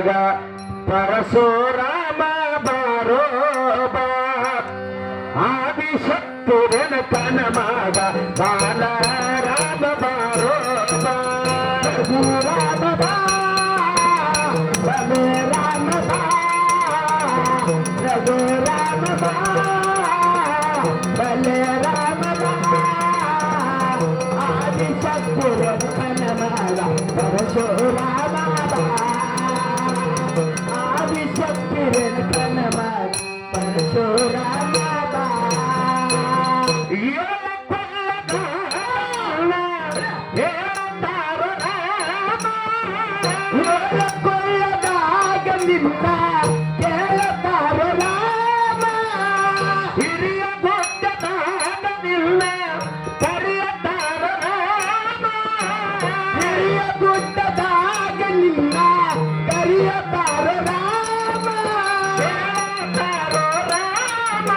ಮಗ ಪರಶುರಾಮ ಬಾರೋ ಬಾ ಆದಿಶಕ್ತಿರನ ತನ ಮಗ ಬಾಲರಾಮ ಬಾರೋ ಬಾ ರಾಮ ಬಾ ಬಲರಾಮ ಬಾ ರಘುರಾಮ ಬಾ ಬಲರಾಮ ಬಾ ಆದಿಶಕ್ತಿರನ ತನ ಮಗ ಪರಶುರಾಮ ಬಾ ಆದಿಶಕ್ತಿರನ ತನ ಮಗ ಪರಶುರಾಮ ಬಾ ಕೊಳ್ಳದಾಗಲಿಲ್ಲ ಕೇಳತಾರ ರಾಮ ಹಿರಿಯ ಗುಡ್ಡದಾಗಲಿಲ್ಲ ಕರೆಯತಾರ ರಾಮ ಹಿರಿಯ ಗುಡ್ಡದಾಗಲಿಲ್ಲ ಕರೆಯತಾರ ರಾಮ ಕೇಳತಾರೋ ರಾಮ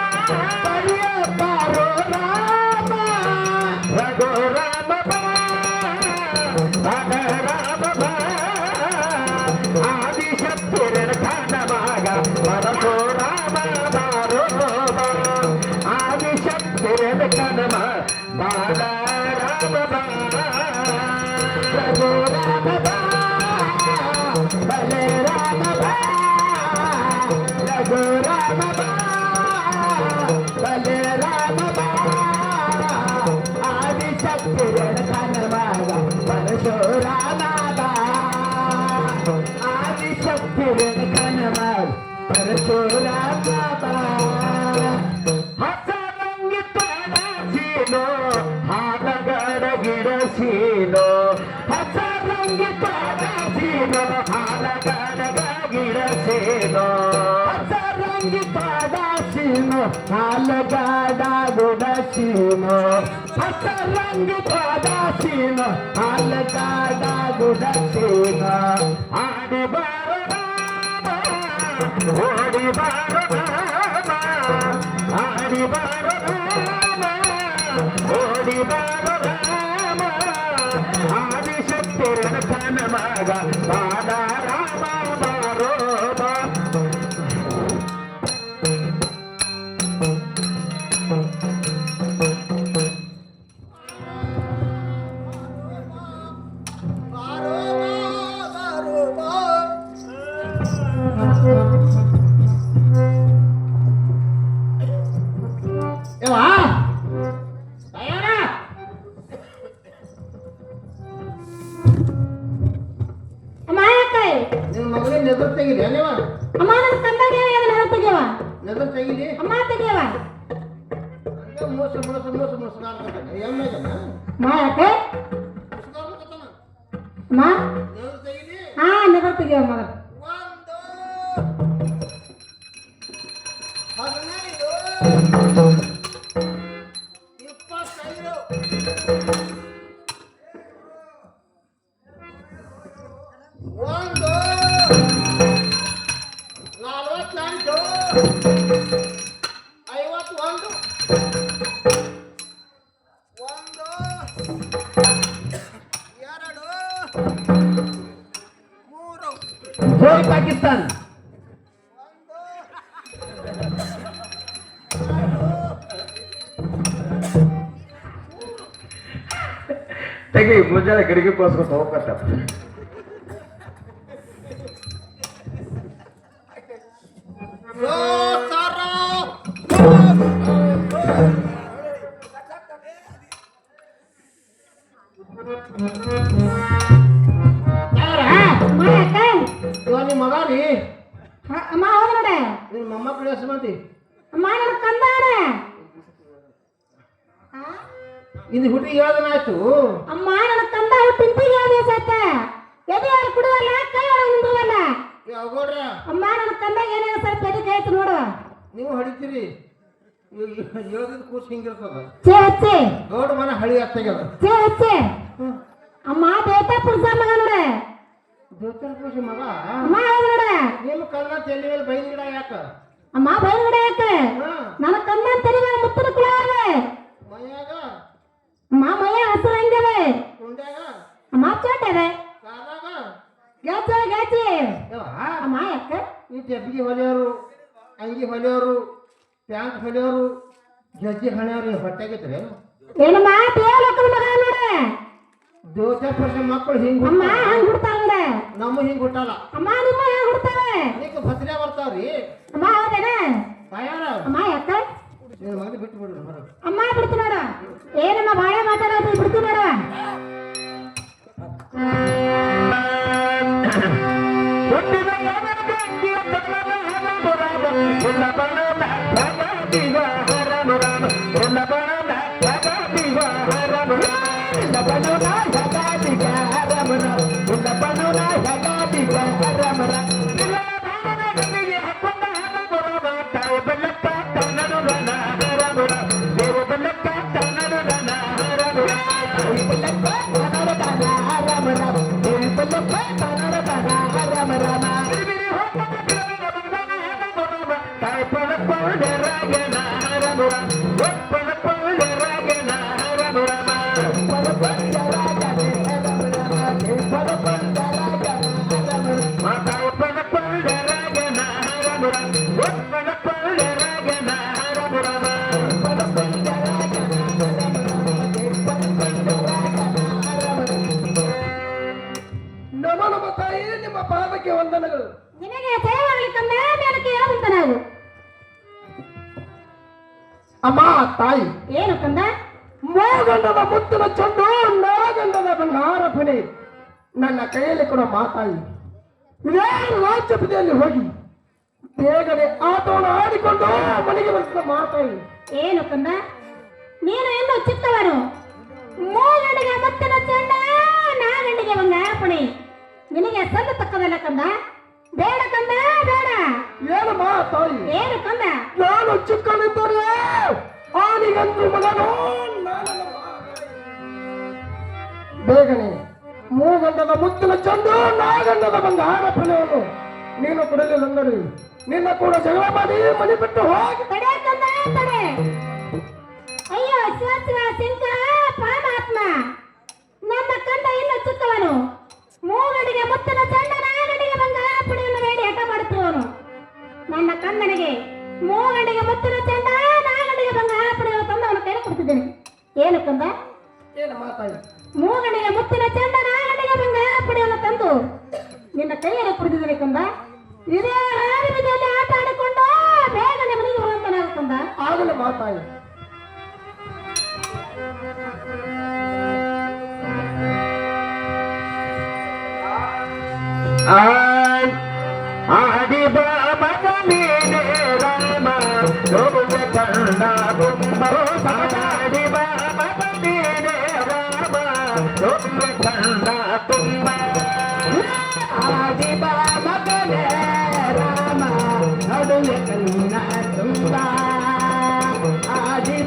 ಕರೆಯತಾರೋ ರಾಮ ರಘುರಾಮ ಬಾ ರಾಮ ಬಾ ಆದಿಶಕ್ತಿರನ ತನ ಮಗ ಪರಶುರಾಮ ಬಾರೋ ಬಾ ಆದಿಶಕ್ತಿರನ ತನ ಮಗ ಬಾಲರಾಮ ಬಾ ರಘುರಾಮ ಬಾ ಬಲರಾಮ ಬಾ ರಘುರಾಮ ಬಾ ಬಲರಾಮ ಬಾ ಆದಿಶಕ್ತಿರನ ತನ ಮಗ ಪರಶುರಾಮ ಬಾ ಆದಿಶಕ್ತಿರನ ತನ ಮಗ ಪರಶುರಾಮ ಬಾ ಹಸರಂಗಿ ತಡಸೀನೋ ಹಾಲಗಡ ಗಿಡಸೀನೋ ಹಸರಂಗಿ ತಡಸೀನೋ ಹಾಲಗಡ ಗಿಡಸೀನೋ ಹಸರಂಗಿ ತಡಸೀನೋ ಹಾಲಗಡ ಗುಡಸೀನೋ ಹಸರಂಗಿ ತಡಸೀನೋ ಹಾಲಗಡ ಗುಡಸೀನೋ ಆಡಿ ಬಾರೋ ಓಡಿ ಬಾರೋ ಆಡಿ ಬಾರೋ ಓಡಿ ಬಾರೋ ರಾಮ ಆದಿಶಕ್ತಿರನ ತನ ಮಗ ಬಾಲರಾಮ ಬಾರೋ ಬಾ ಜೈ ಪಾಕಿಸ್ತಾನ್ ತೆಗಿ ಮುಂಜಾನೆ ಗಡಿಗೆ ಕೋಸ್ಕೊತ ಹೋಗ್ಕತ್ತ ನಿಮ್ಮ ಮಗ ರೀ ಅಮ್ಮ ಹೋದ ನೋಡೆ ನಿಮ್ಮ ಮೊಮ್ಮಕ್ಕಳು ಎಷ್ಟು ಮಂದಿ ಅಮ್ಮ ನನ್ನ ಕಂದಾರ ಇದು ಹುಟ್ಟಿ ಯೋಜನೆ ಆಯ್ತು ಅಮ್ಮ ನನ್ನ ಕಂದ ಹುಟ್ಟಿಂತಿಗೆ ಸತ್ತ ಎದೆ ಯಾರು ಕುಡುವಲ್ಲ ಕೈ ಒಳಗೆ ನಿಂಬುವಲ್ಲ ಯಾವ್ಗೋಡ್ರ ಅಮ್ಮ ನನ್ನ ಕಂದಾಗ ಏನೇನು ಸ್ವಲ್ಪ ಎದೆ ಆಯ್ತು ನೋಡು ನೀವು ಹೊಡಿತೀರಿ ಯೋಗದ ಕೂಸ್ ಹಿಂಗಿರ್ತದ ಚೇ ಹಚ್ಚೆ ಗೌಡ ಮನ ಹಳಿ ಹತ್ತಾಗ್ಯದ ಚೇ ಹಚ್ಚೆ ಅಮ್ಮ ಬೇತಾ ಪುರುಷ ಮಗ ನೋಡೆ ದೇವತರ ಪುರುಷ ಮಗ ಅಮ್ಮ ಹೋದ ನೋಡೆ ನಿಮ್ಮ ಕಣ್ಣ ತೆಲಿ ಮೇಲೆ ಬೈಲ್ ಗಿಡ ಯಾಕ ಅಮ್ಮ ಬೈಲ್ ಗಿಡ ಯಾಕೆ ನನ್ನ ಕಣ್ಣ ತೆಲಿ ಮೇಲೆ ಮುತ್ತಿನ ಕುಳ ಮೈಯಾಗ ಅಮ್ಮ ಮೈಯ ಹಸಿರು ಹಂಗವೆ ಕುಂಡ್ಯಾಗ ಅಮ್ಮ ಚೋಟದೆ ಕಾಲಾಗ ಗಾಚಿ ಗಾಚಿ ಯವ್ವ, ಅಮ್ಮ ಯಾಕ ಈ ಟೆಪ್ಪಿಗೆ ಹೊಲಿಯೋರು, ಅಂಗಿ ಹೊಲಿಯೋರು, ಪ್ಯಾಂಟ್ ಹೊಲಿಯೋರು, ಗೆಜ್ಜೆ ಹಣಿಯೋರು ಹೊಟ್ಟೆಗಿದ್ರೆ ಏನಮ್ಮ ದೇವಲೋಕದ ಮಗ ನೋಡ ಜ್ಯೋತಿಷ ಮಕ್ಕಳು ಹಿಂಗ್ ಅಮ್ಮ ಹುಟ್ಟಾವ. ಹಂಗ್ ಹುಡ್ತಾವ ನಮ್ಮ ಹಿಂಗ್ ಹುಟ್ಟಲ್ಲ. ಅಮ್ಮ ನಿಮ್ಮ ಹೆಂಗ್ ಹುಡ್ತಾವೆ ಅದಕ್ಕೆ ಭತ್ರೆ ಬರ್ತಾವ್ರಿ. ಅಮ್ಮ ಹೌದೇನ ಬಾಯಾರ ಅಮ್ಮ ಯಾಕ ನಿನ್ನ ಮಗನ ಬಿಟ್ಟು ಬಿಡ್ರಿ ಹೊರಗೆ. ಅಮ್ಮ ಬಿಡ್ತು ನೋಡ ಏನಮ್ಮ ಬಾಳೆ ಮಾತಾಡೋದು ಬಿಡ್ತು ನೋಡ ನಮ್ಮ ತಾಯಿ ನಿಮ್ಮ ಪಾದಕ್ಕೆ ವಂದನೆಗಳು. ನಿನಗೆ ಜಯವಾಗಲಿಕ್ಕಂದ ಮೇಲಕ್ಕೆ ಹೇಳುವಂತ ನಾವು ಅಮ್ಮ ತಾಯಿ ಏನು ಕಂದ ಮೋಗಂಡದ ಮುತ್ತಿನ ಚೆಂಡು ನಾಗಂಡದ ಬಂಗಾರ ಫಣೆ ನನ್ನ ಕೈಯಲ್ಲಿ ಕೊಡೋ ಮಾತಾಯಿ ಇದೇ ರಾಜ್ಯ ಬದಿಯಲ್ಲಿ ಹೋಗಿ ಬೇಗನೆ ಆಟವನ್ನು ಆಡಿಕೊಂಡು ಮನೆಗೆ ಬರ್ತದ ಮಾತಾಯಿ. ಏನು ಕಂದ ನೀನು ಇನ್ನೂ ಚಿಕ್ಕವನು ಮೂಗಂಡಿಗೆ ಮುತ್ತಿನ ಚೆಂಡ ನಾಗಂಡಿಗೆ ಬಂಗಾರಪಣಿ ನಿನಗೆ ಸಲ್ಲ ತಕ್ಕದಲ್ಲ ಕಂದ ಬೇಡ ಕಂದ ಬೇಡ ಏನು ಮಾತಾಯಿ ಏನು ಕಂದ ನಾನು ಚಿಕ್ಕನಿದ್ದರೆ ಆನಿಗಂದು ಮಗನು ಬೇಗನೆ ಮೂಗಂಡದ ಮುತ್ತಿನ ಚೆಂಡು ನಾಗಂಡದ ಬಂಗಾರ ಫಲವನ್ನು ನೀನು ಕೊಡಲಿಲ್ಲಂದರೆ ನಿನ್ನ ಕೂಡ ಜಗಳ ಮಾಡಿ ಮನೆ ಬಿಟ್ಟು ಹೋಗಿ ತಡೆ ಕಂದ ತಡೆ ಅಯ್ಯೋ ಶಿವ ಶಿವ ಶಂಕರ ಪರಮಾತ್ಮ ನನ್ನ ಕಂದ ಇನ್ನೂ ಚಿಕ್ಕವನು ಮೂಗಡಿಗೆ ಮುತ್ತಿನ ಚೆಂಡ ನಾಗಡಿಗೆ ಬಂಗಾರ ಪುಡಿಯನ್ನು ಬೇಡಿ ಹಠ ಮಾಡುತ್ತಿರುವನು ನನ್ನ ಕಂದನಿಗೆ ಮೂಗಡಿಗೆ ಮುತ್ತಿನ ಚೆಂಡ ನಾಗಡಿಗೆ ಬಂಗಾರ ಪುಡಿಯನ್ನು ತಂದು ಅವನ ಕೈಲಿ ಕೊಡ್ತಿದ್ದೇನೆ ಏನು ಕಂದ ಏನು ಮಾತಾಡಿ ಮೂಗಡಿಗೆ ಮುತ್ತಿನ ಚೆಂಡ ನಾಗಡಿಗೆ ಬಂಗಾರ ಪುಡಿಯನ್ನು ತಂದು ನಿನ್ನ ಕೈಯಲ್ಲಿ ಕುಡಿದಿದ್ದೇನೆ ಕಂದ ಇದೇ ಹಾರಿನಲ್ಲಿ ಆಟ ಆಡಿಕೊಂಡು ಬೇಗನೆ ಮನೆಗೆ ಹೋಗುತ್ತಾನಾಗ ಕಂದ ಆಗಲೇ ಮಾತಾಡಿ ಆದಿ ಮಗನೇ ರಾಮ ಲೋಕ ಕಂಡ ತುಂಬ ಆದಿ ಮಗನೇ ರಾಮ ಲೋಕ ಕಂಡ ತುಂಬ ಆದಿ ಮಗನೇ ರಾಮ ನಡುವೆ ಕಣ್ಣ ತುಂಬ ಆದಿ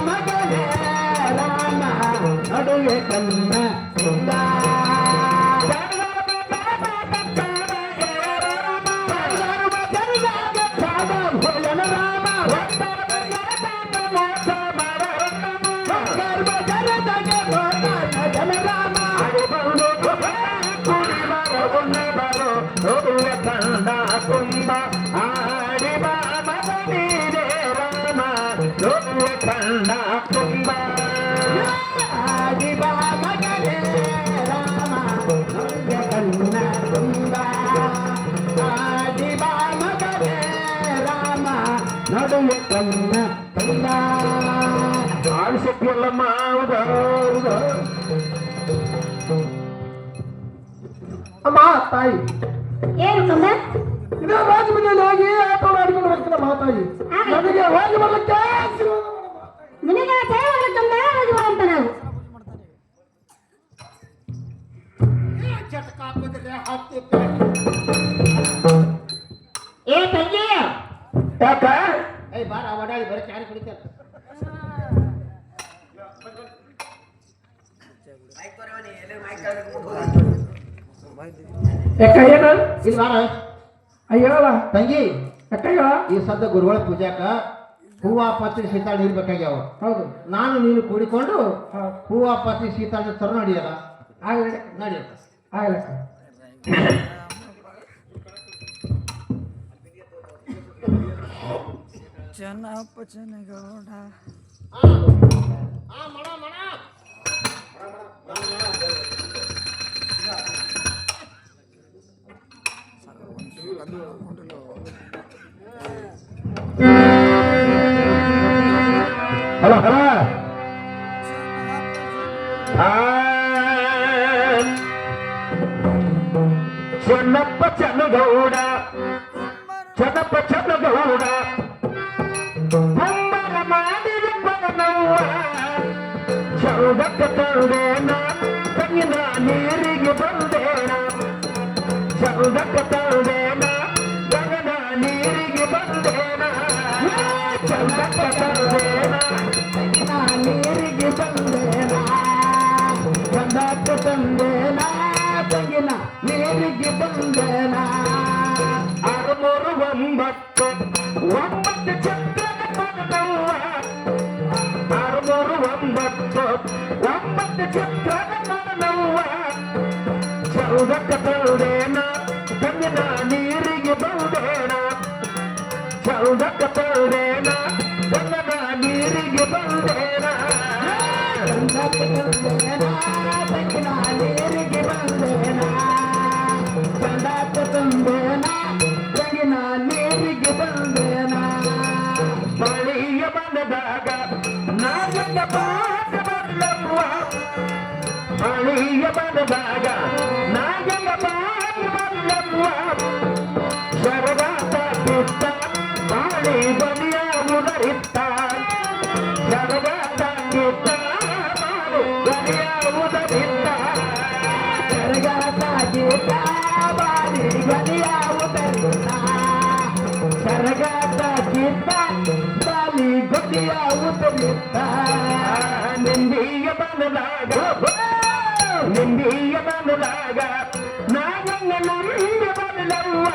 ಮಗನೇ ರಾಮ ನಡುವೆ ಕಣ್ಣ ತುಂಬ ತುಂಬ ಆಡಿ ಮಗನೇ ರಾಮ ಲೋಕ ಕಂಡ ತುಂಬ ಆದಿ ಮಗನೇ ರಾಮ ಲೋಕ ಕಂಡ ತುಂಬ ಆದಿ ಮಗನೇ ರಾಮ ನಡುವೆ ಕಣ್ಣ ಕಂದ ಆಡಿಸಕ್ಕಿಲ್ಲಮ್ಮ ಅಮ್ಮ ತಾಯಿ ಏನು ಕಂದ ಇದೇ ರಾಜಮನೆಯಲ್ಲಿ ಹೋಗಿ ಆಟ ಆಡಿಕೊಂಡು ಬರ್ತಾನೆ ಮಾತಾಯಿ ನನಗೆ ಹೋಗಿ ಬರ್ಲಿಕ್ಕೆ ಆಶೀರ್ವಾದ ಮಾಡು ಮಾತಾಯಿ. ನಿನಗೆ ಜಯವಾಗಲಿಕ್ಕಂದ ಹೋಗಿ ಬರುವಂತ ನಾವು ಚಟಕ ಹಾಕಿದ್ರೆ ಹತ್ತಿ ಏ ತಂಗಿ ಯಾಕ ಏಯ್ ಬಾರ ಓಡಾಡಿ ಬರೀ ಚಾರಿ ಕುಡಿತಾರೆ. ಯಾಕ ಏನು ಇಲ್ಲಿ ಬಾರ ಅಯ್ಯವ ತಂಗಿ. ಯಾಕಯ್ಯ ಈ ಸದ್ದ ಗುರುಗಳ ಪೂಜಾಕ ಹೂವ ಪತ್ರಿ ಸೀತಾಳ ನೀರು ಬೇಕಾಗ್ಯಾವ. ಹೌದು ನಾನು ನೀನು ಕೂಡಿಕೊಂಡು ಹೌದು ಹೂವ ಪತ್ರಿ ಸೀತಾಳ ತರ ನಡಿಯಲ್ಲ ಆಗಲಿ ನಡೆಯುತ್ತ. ಆಗ್ಲಕ್ಕ ಚೆನ್ನಪ್ಪಚನಗೌಡ ಹಲೋ ಹಲೋ ಚೆನ್ನಪ್ಪ ಚನ್ನಗೌಡ ಚೆನ್ನಪ್ಪ ಚನ್ನಗೌಡ ಕುಂಬರ ಮಾಡಿದ ಪದನವ್ವ ಚೌದಕ್ಕ ತಂದೇನ ತಂಗಿನ ನೀರಿಗೆ ಬಂದೇನ ಚೌದಕ್ಕ ತಂದೇನ ಗಗನ ನೀರಿಗೆ ಬಂದೇನ ಚೌದಕ್ಕ ತಂದೇನ ತಂಗಿನ ನೀರಿಗೆ ಬಂದೇನ ಚೌದಕ್ಕ ತಂದೇನ ತಂಗಿನ ನೀರಿಗೆ ಬಂದೇನ 639 ಚಕ್ರದ ಪದನವ್ವ 639 ಚಕ್ರದ ಪದನವ್ವ ಚೌದಕ್ಕ ತಂದೇನ ತಂಗಿನ ನೀರಿಗೆ ಬಂದೇನ ಚೌದಕ್ಕ ತಂದೇನ ಗಂಗನ ನೀರಿಗೆ ಬಂದೇನ ಚೌದಕ್ಕ ತಂದೇನ ತಂಗಿನ ನೀರಿಗೆ ಬಂದೇನ ಚೌದಕ್ಕ ತಂದೇನ ತಂಗಿನ ನೀರಿಗೆ ಬಂದೇನ ಬಳಿಯ ಬಂದಾಗ ನಾಗಣ್ಣ ಪಾಠ ಬಲ್ಲವ್ವ ಬಳಿಯ ಬಂದಾಗ ನಾಗಣ್ಣ ಪಾಠ ಬಲ್ಲವ್ವ ಶರಗಾತ ಕಿತ್ತ ಬಾಳಿ ಬಲಿಯ ಉದರಿತ್ತ ಶರಗಾತ ಕಿತ್ತ ಬಾಳಿ ಬಲಿಯ ಉದರಿತ್ತ ಶರಗಾತ ಕಿತ್ತ ಬಾಳಿ ಬಲಿಯ ಉದರಿತ್ತ ಶರಗಾತ ಕಿತ್ತ ಬಾಳಿ ಬಲಿಯ ಉದರಿತ್ತ ನಿಂದಿಯ ಬಂದಾಗ ನಿಂದಿಯ ಬಂದಾಗ ನಾಗಣ್ಣ ನಂಬಿ ಬಲ್ಲವ್ವ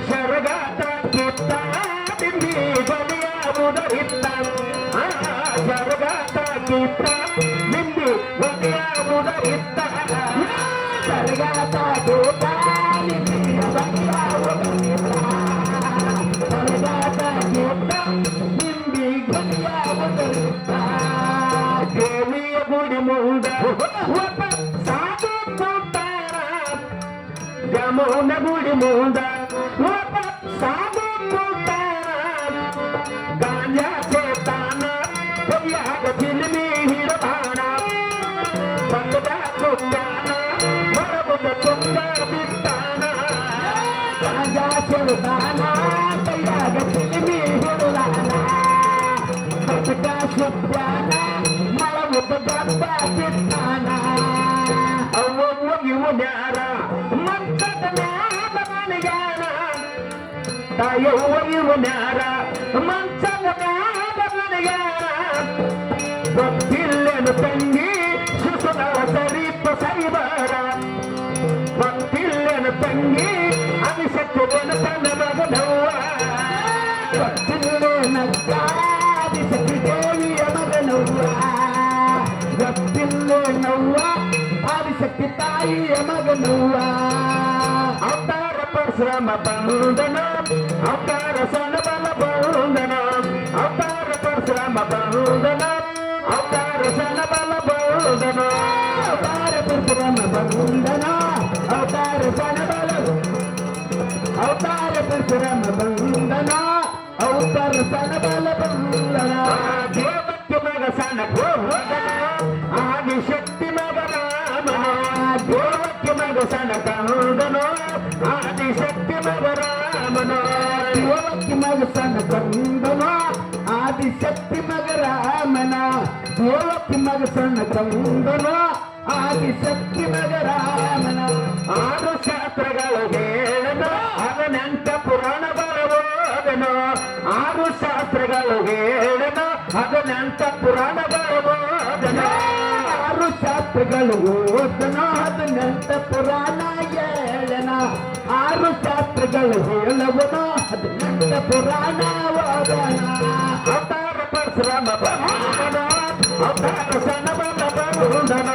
ಶರಗಾತ ಕಿತ್ತ ಬಿಂಬಿ ಬಲಿಯ ಉದರಿತ್ತ ಶರಗಾತ ಕಿತ್ತ ಬಿಂಬಿ ಬಲಿಯ ಉದರಿತ್ತ ಶರಗಾತ ಕಿತ್ತ ಬಿಂಬಿ ಬಲಿಯ ಉದರಿತ್ತ ಶರಗಾತ ಕಿತ್ತ ಬಿಂಬಿ ಬಲಿಯ ಉದರಿತ್ತ ದೇವಿಯ ಗುಡಿ ಮುಂದ ಒಬ್ಬ ಸಾಧು ಕೂತಾರ ಯಮುನ ಗುಡಿ ಮುಂದ ಒಬ್ಬ ಸಾಧು ಕೂತಾರ ಗಾಂಜಾ ಸೇತಾನ ಕೈಯಾಗ ಚಿಲ್ಮಿ ಹಿಡತಾನ ಬಂದ ಕುತ್ತಾನ ಮರಬುದ ತುಂಗ ಬಿತ್ತಾನ ಗಾಂಜಾ ಸೇತಾನ ಕೈಯಾಗ ಚಿಲ್ಮಿ ಹಿಡಲಾನ ಬದುಕ ಸುತ್ತಾನ ಮರಬುದ ಗಬ್ಬ ಬಿತ್ತಾನ ಅವ್ವವ್ವ ಇವನ್ಯಾರ ಮಂಚದ ಮ್ಯಾಲ ಮನೆಯಾರ ತಾಯವ್ವ ಇವನ್ಯಾರ ಮಂಚದ ಮ್ಯಾಲ ಮನೆಯಾರ ಗೊತ್ತಿಲ್ಲೇನು ತಂಗಿ ಸುಸುನವ ಸರಿಪ ಸರಿಬಾರ ಗೊತ್ತಿಲ್ಲೇನು ತಂಗಿ ಅನಿಸಕ್ಕೇನು ತನ್ನ ಮಗನವ್ವ ಗೊತ್ತಿಲ್ಲೇನಕ್ಕ ಆದಿಶಕ್ತಿ ದೇವಿಯ ಮಗನವ್ವ ಗೊತ್ತಿಲ್ಲೇನವ್ವ ಆದಿಶಕ್ತಿ ತಾಯಿಯ ಮಗನವ್ವ ಅವತಾರ ಪರಶುರಾಮ ಬಂದನ ಅವತಾರ ಸನಬಲ ಬಂದನ ಅವತಾರ ಪರಶುರಾಮ ಬಂದನ ಅವತಾರ ಸನಬಲ ಬಂದನ ಅವತಾರ ಪರಶುರಾಮ ಬಂದನ ಅವತಾರ ಸನಬಲ ಅವತಾರ ಪರಶುರಾಮ ಬಂದನ ಅವತಾರ ಸನಬಲ ಬಂದನ ದೇವಕ್ಕೆ ಮಗ ಸನ ಗೋವರ್ಧನ ಆದಿಶಕ್ತಿ ಮಗ ರಾಮನ ದೇವಕ್ಕೆ ಮಗ ಸನ ಕಂದನೋ ಆದಿಶಕ್ತಿ ಮಗ ರಾಮನ ದೇವಕ್ಕೆ ಮಗ ಸನ ಕಂದನೋ ಆದಿಶಕ್ತಿ ಮಗ ರಾಮನ ದೇವಕ್ಕೆ ಮಗ ಸನ ಕಂದನೋ ಆದಿಶಕ್ತಿ ಮಗ ರಾಮನ 6 ಶಾಸ್ತ್ರಗಳು ಹೇಳನು ಅದನೆಂಟ ಪುರಾಣ ಬರಬೋದನು 6 ಶಾಸ್ತ್ರಗಳು ಹೇಳನು ಅದನೆಂಟ ಪುರಾಣ ಬರಬೋದನು 6 ಶಾಸ್ತ್ರಗಳು ಓದನು ಅದನೆಂಟ ಪುರಾಣ ಹೇಳನ 6 ಶಾಸ್ತ್ರಗಳು ಹೇಳುವನು ಅದನೆಂಟ ಪುರಾಣ ಓದನ ಅವತಾರ ಪರಶುರಾಮ ಬಂದನ ಅವತಾರ ಸನಬಲ ಬಂದನ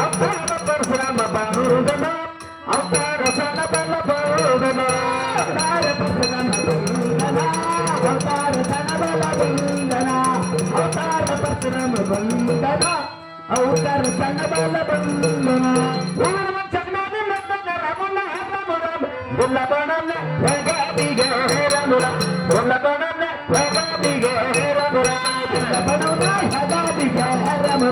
ಅವತಾರ ಪರಶುರಾಮ ಬಂದನ ಅವತಾರ ಸಣ್ಣ ಬಲ ಬಂದನ ಅವತಾರ ಪರಶುರಾಮ ಬಂದನ ಅವತಾರ ಸಣ್ಣ ಬಲ ಬಂದನ ಅವತಾರ ಪರಶುರಾಮ ಬಂದನ ಅವತಾರ ಸಣ್ಣ ಬಲ ಬಂದನ ಗುಲ್ಲಬಣನ ಭಗವಿಗೆ ರಮುರ ಗುಲ್ಲಬಣನ ಭಗವಿಗೆ ರಮುರ ಗುಲ್ಲಬಣನ ಭಗವಿಗೆ ರಮುರ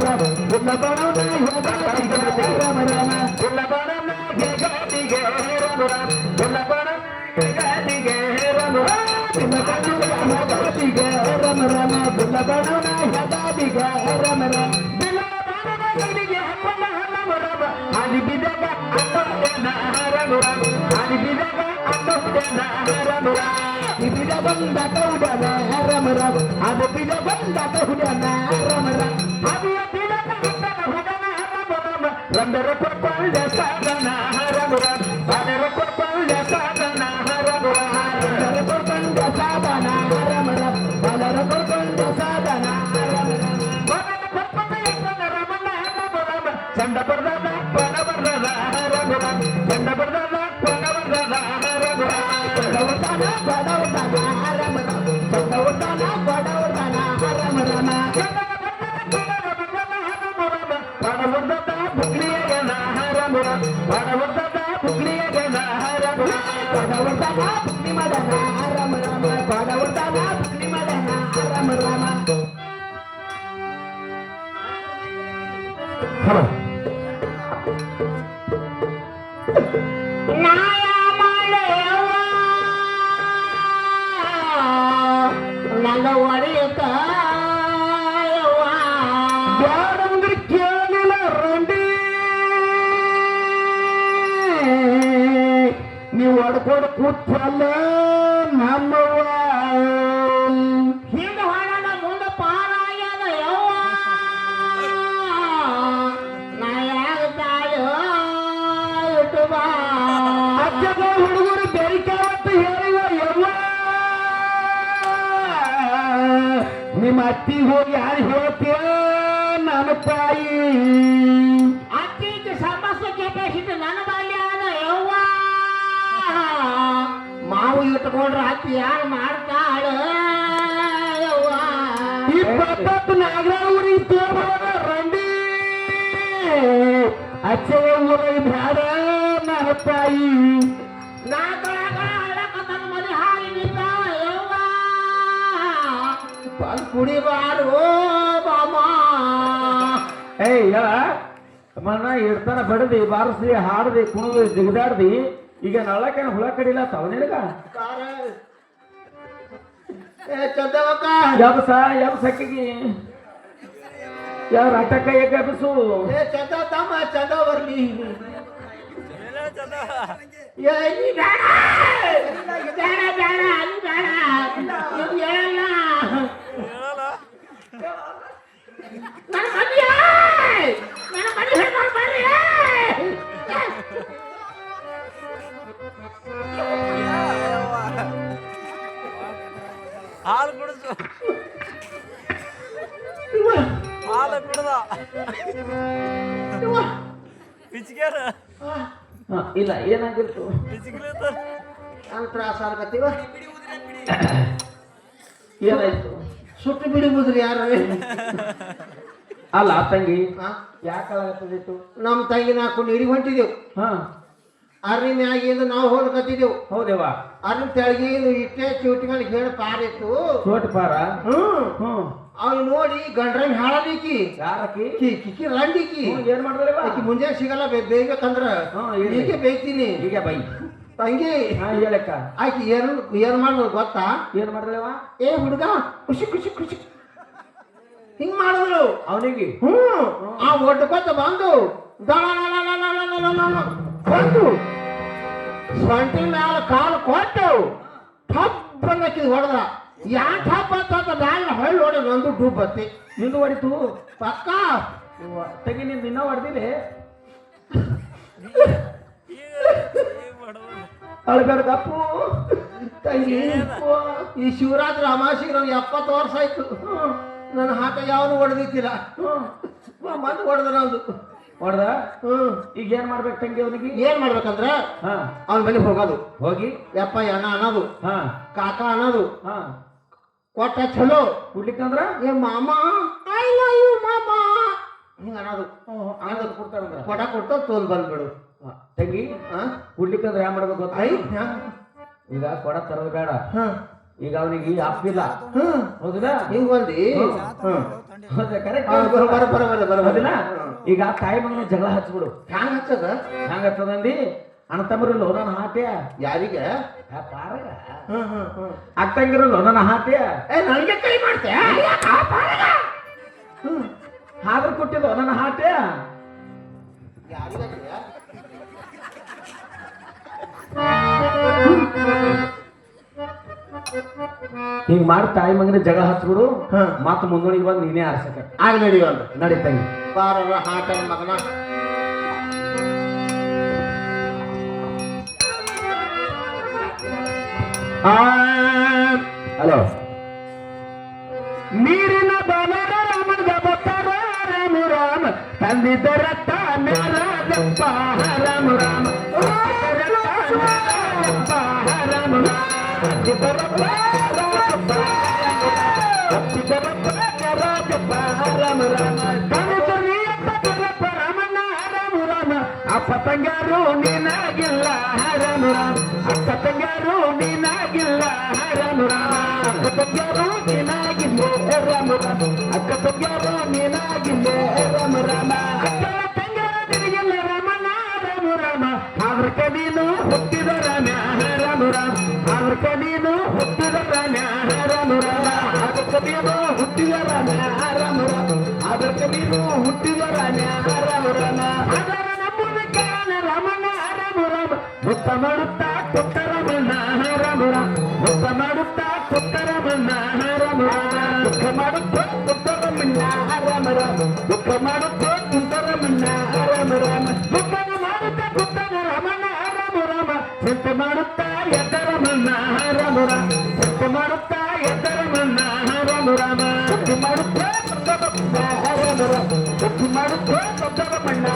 ಗುಲ್ಲಬಣನ ಭಗವಿಗೆ ರಮುರ ಗುಲ್ಲಬಣನ ಭಗವಿಗೆ ರಮುರ ಗುಲ್ಲಬಣ ಭಗವಿಗೆ ರಮುರ ಗುಲ್ಲಬಣನ ಭಗವಿಗೆ ರಮುರ ಗುಲ್ಲಬಣನ ಭಗವಿಗೆ ರಮುರ ಗುಲ್ಲಬಣನ ಭಗವಿಗೆ ರಮುರ ಅಲ್ಲಿ ಬಿದಗ ಅಪ್ಪನ ರಮುರ ಅಲ್ಲಿ ಬಿದಗ ಅಪ್ಪನ ರಮುರ ಬಿದ ಬಂದ ಕೌಡನ ರಮುರ ಅದು ಬಿದ ಬಂದ ಕೌಡನ ರಮುರ ಅವಿಯ ಬಿದಗ ಅಪ್ಪನ ಹುಡನ ರಮುರ ರಂದರ ಕೊಪ್ಪಳ ಸಾಧನ ರಮುರ ಅದರ ಕೊಪ್ಪಳ ಸಾಧನ ರಮುರ ರಂದರ ಕೊಪ್ಪಳ ಸಾಧನ ರಮುರ ಅದರ ಕೊಪ್ಪಳ ಸಾಧನ ರಮುರ ಚಂದ ಬರ್ದದ ಪಣ ಬರ್ದದ ರಮುರ ಚಂದ ಬರ್ದದ ಪಣ ಬರ್ದದ ರಮುರ ಚಂದವರ್ಧನ ಬಡವರ್ಧನ ರಮುರ ಚಂದವರ್ಧನ ಬಡವರ್ಧನ ರಮುರನ ಬಡವರ್ಧದ ಬುಗ್ಲಿಯಗನ ರಮುರ ಬಡವರ್ಧದ ಬುಗ್ಲಿಯಗನ ರಮುರ ಬಡವರ್ಧನ ಬುಗ್ಲಿ ಮದನ ರಮುರ ಬಡವರ್ಧನ ಬುಗ್ಲಿ ಮದನ ರಮುರನ ಹಲೋ ನಾಯ ಮಾಡೇವ ನನ್ನ ಒಡೆಯುತ್ತ ಯಾರಂದ್ರೆ ಕೇಳಿಲ್ಲ ರಂಡಿ ನೀವು ಹೊಡ್ಕೊಂಡು ಕೂತಲ್ಲ ನಮ್ಮವ್ವ ಹಿಂಗ ಹೊಡನ ಮುಂದೆ ಪಾರಾಯದ ಯವ್ವ ಅಜ್ಜಗ ಹುಡುಗರು ಬೆರಿಕಾವತ್ತು ಹೇಳಿವ ಎಲ್ಲ ನಿಮ್ಮ ಅತ್ತಿ ಹೋಗಿ ಯಾರು ಹೇಳ್ತೀಯ ನನ್ನ ತಾಯಿ ಅತ್ತಿಗೆ ಸಮಸ್ಯೆ ಕೆಪಾಸಿಟಿ ನನ್ನ ಬಾಲ್ಯ ಅದ ಯವ್ವ ಮಾವು ಇಟ್ಕೊಂಡ್ರೆ ಅತ್ತಿ ಯಾರು ಮಾಡ್ತಾಳ ಯವ್ವ 20 ನಾಗರಾವೂರಿಗೆ ತೋರ್ಬಾರ ರಂಡಿ ಅಚ್ಚಗ ಊರಿಗೆ ಬ್ಯಾಡ ನನ್ನ ತಾಯಿ ಮನೆ ಹಾಲಿನಿಂದ ಯವ್ವ ಬಂದು ಕುಡಿಬಾರು ಬಾಮ ಏಯ್ ಮನ ಇರ್ತಾನ ಬಡದಿ ಬಾರಿಸಿ ಹಾಡದಿ ಕುಣದಿ ಜಿಗದಾಡ್ದಿ ಈಗ ನಳಕೇನ ಹುಳ ಕಡಿಲ್ಲ ತವನಿಗ ಚಂದವಕ್ಕ ಯಬ್ಸಕ್ಕಿಗೆ ಯಾವ ರಟಕ ಎಗಬಿಸು ಚಂದ ತಮ್ಮ ಚಂದ ಬರ್ಲಿ ಹಾಲು ಕುಡಿಸು ಹಾಲು ಕುಡ್ದ ಪಿಚ್ಕೇರ ಇಲ್ಲ ಏನಾಗಿರ್ತು ನಾನು ತ್ರಾಸ ಆಗತ್ತೀವ ಏನಾಯ್ತು ಸುಟ್ಟು ಬಿಡುವುದ್ರಿ ಯಾರ ಅಲ್ಲ ತಂಗಿ ಯಾಕಾಗತ್ತದಿತ್ತು ನಮ್ಮ ತಂಗಿ ನಾಲ್ಕು ನೀರಿಗೆ ಹೊಂಟಿದೆವು ಹಾ ಅರ್ರಿ ಮ್ಯಾಗಿಂದ ನಾವು ಹೋಗ್ಕತ್ತಿದ್ದೆವು ಹೌದೇವಾ ಅರ್ರಿ ತೆಳಗಿಂದ ಇಟ್ಟೆ ಚೂಟಿಗಳಿಗೆ ಹೇಳಿ ಪಾರಿತ್ತು ಚೋಟ್ ಪಾರ ಅವ್ನು ನೋಡಿ ಗಂಡ್ರನ್ ಹಾಳದೀಕಿ ಯಾರಕಿ ಕಿಕ್ಕಿ ರಂಡಿಕಿ ಏನ್ ಮಾಡಿದ್ರವ ಆಕಿ ಮುಂಜಾನೆ ಸಿಗಲ್ಲ ಬೇಯ್ಬೇಕಂದ್ರ ಹೀಗೆ ಬೇಯ್ತೀನಿ ಈಗ ಬೈ ತಂಗಿ ಹೇಳಕ್ಕ ಆಕಿ ಏನ್ ಮಾಡಿದ್ರು ಗೊತ್ತಾ ಏನ್ ಮಾಡಿದ್ರವ ಏ ಹುಡುಗ ಖುಷಿ ಖುಷಿ ಖುಷಿ ಹಿಂಗ್ ಮಾಡಿದ್ರು ಅವನಿಗೆ ಆ ಒಡ್ಕೊತ ಬಂದು ಬಂದು ಸೊಂಟಿ ಮ್ಯಾಲ ಕಾಲು ಕೊಟ್ಟು ಟಪ್ ಅನ್ನಕಿದ್ ಹೊಡೆದ ಯಾ ಟಪ್ ಅಂತ ಮ್ಯಾಲ ಹೊಳ್ಳಿ ಹೊಡೆ ನಂದು ಡೂಬ್ ಬತ್ತಿ ನಿಂದು ಹೊಡಿತು ಪಕ್ಕ ತೆಗಿ ನಿಂದು ಇನ್ನೂ ಹೊಡೆದಿದೆ ಅಳ್ಬೇಡ ಕಪ್ಪು ತಂಗಿ ಈ ಶಿವರಾತ್ರಿ ಅಮಾಸಿಗೆ ನಮ್ಗೆ 70 ವರ್ಷ ಆಯ್ತು ನನ್ನ ಹಾಕ ಯಾವನು ಹೊಡೆದಿತ್ತಿಲ್ಲ ಮಂದಿ ಹೊಡೆದ ನಂದು ಹೊಡ್ದ ಈಗ ಏನ್ ಮಾಡ್ಬೇಕು ತಂಗಿ ಅವನಿಗೆ? ಏನ್ ಮಾಡ್ಬೇಕಂದ್ರ ಹಾ ಅವನ ಮನೆಗೆ ಹೋಗೋದು, ಹೋಗಿ ಯಪ್ಪ ಅಣ್ಣ ಅನ್ನೋದು, ಹಾ ಕಾಕ ಅನ್ನೋದು, ಹಾ ಕೊಟ್ಟ ಚಲೋ ಕುಡ್ಲಿಕ್ಕಂದ್ರ ಏ ಮಾಮ ಐ ಲವ್ ಯು ಮಾಮ ಹಿಂಗ ಅನ್ನೋದು. ಆನಂದ ಕೊಡ್ತಾರಂದ್ರ ಕೊಟ ಕೊಟ್ಟು ತೋಲ್ ಬಂದ್ಬಿಡು. ತಂಗಿ ಕುಡ್ಲಿಕ್ಕಂದ್ರ ಏನ್ ಮಾಡ್ಬೇಕು ಗೊತ್ತಾ? ಈಗ ಕೊಡ ತರೋದು ಬೇಡ. ಈಗ ಅವನಿಗೆ ಅಪ್ಪಿಲ್ಲ, ಹೌದಿಲ್ಲ? ಹಿಂಗ್ ಬಂದಿ ಕರೆಕ್ಟ್. ಬರೋದಿಲ್ಲ. ಈಗ ತಾಯಿ ಮಗನ ಜಗಳ ಹಚ್ಬಿಡು. ಹ್ಯಾಂಗ ಹಚ್ಚದ? ಹ್ಯಾಂಗ ಹಚ್ಚದಂದಿ? ಅಣ್ಣ ತಮ್ಮರಿಲ್ಲ ನನ್ನ ಹಾಟ್ಯ ಯಾರಿಗೆ? ಅಕ್ಕಂಗಿರಲ್ಲ ನನ್ನ ಹಾಟ್ಯ ನನಗೆ ಕೈ ಮಾಡ್ತೆ ಹಾದ್ರ ಕೊಟ್ಟಿದ್ದು ನನ್ನ ಹಾಟ್ಯ. ಹಿಂಗ್ ಮಾಡಿ ತಾಯಿ ಮಗನ ಜಗಳ ಹಚ್ಬಿಡು. ಮತ್ತ ಮುಂದೋಣಿಗೆ ಬಂದು ನೀನೇ ಆರ್ಸಕ ಆಗ ನಡಿವಂತ ನಡೀತಂಗಿ. ಬಾರ ಹಾಟನ್ ಮಗನ. ಹಲೋ. ನೀರಿನ ಬಾಲರ ರಾಮನ ಬತ್ತಾರ ರಾಮ ರಾಮ ತಂದಿದ್ದ ರಕ್ತ ಮೇರಾಜಪ್ಪ ರಾಮ ರಾಮ ಅಪ್ಪತಂಗಾರು ನೀನಾಗಿಲ್ಲ ರಾಮ ರಾಮ, ಅಪ್ಪತಂಗಾರು ನೀನಾಗಿಲ್ಲ ರಾಮ ರಾಮ, ಅಕ್ಕತಂಗಾರು ನೀನಾಗಿಲ್ಲ ರಾಮ ರಾಮ, ಅಕ್ಕತಂಗಾರು ನೀನಾಗಿಲ್ಲ ರಾಮ ರಾಮ, ಅಕ್ಕನ ತಂಗಾರ ನಿನಗಿಲ್ಲ ರಾಮಣ್ಣ ರಾಮ ರಾಮ, ಅವ್ರಕ ನೀನು ಹುಟ್ಟಿದ ರಾಮ ರಾಮ ರಾಮ, ಅವ್ರಕ ನೀನು ಹುಟ್ಟಿದ ರಾಮ ರಾಮ ರಾಮ, ಅದಕ್ಕ ನೀನು ಹುಟ್ಟಿದ ರಾಮ ರಾಮ ರಾಮ, ಅದಕ್ಕ ನೀನು ಹುಟ್ಟಿದ ರಾಮ ರಾಮ ರಾಮ, ಅದರ ನಮ್ಮದ ಕಾರಣ ರಾಮಣ್ಣ ರಾಮ ರಾಮ, ಮುತ್ತ ಮಾಡುತ್ತಾ ಕೊಟ್ಟ ರಾಮಣ್ಣ ರಾಮ ರಾಮ, ಮುತ್ತ ಮಾಡುತ್ತಾ ಕೊಟ್ಟ ರಾಮಣ್ಣ ರಾಮ ರಾಮ, ದುಃಖ ಮಾಡುತ್ತಾ ಕೊಟ್ಟ ರಾಮಣ್ಣ ರಾಮ ರಾಮ, ದುಃಖ ಮಾಡುತ್ತಾ ಕೊಟ್ಟ ರಾಮಣ್ಣ ರಾಮ ರಾಮ, ದುಃಖನ ಮಾಡುತ್ತಾ ಕೊಟ್ಟ ರಾಮಣ್ಣ ರಾಮ ರಾಮ, ಚಿಂತೆ ಮಾಡುತ್ತಾ ಎದ್ದ ರಾಮಣ್ಣ ರಾಮ ರಾಮ, ಚಿಂತೆ ಮಾಡುತ್ತಾ ಎದ್ದ ರಾಮಣ್ಣ ರಾಮ ರಾಮ, ಚಿಂತೆ ಮಾಡುತ್ತಾ ಕೊಟ್ಟ ರಾಮಣ್ಣ ರಾಮ ರಾಮ, ಚಿಂತೆ ಮಾಡುತ್ತಾ ಕೊಟ್ಟ ರಾಮಣ್ಣ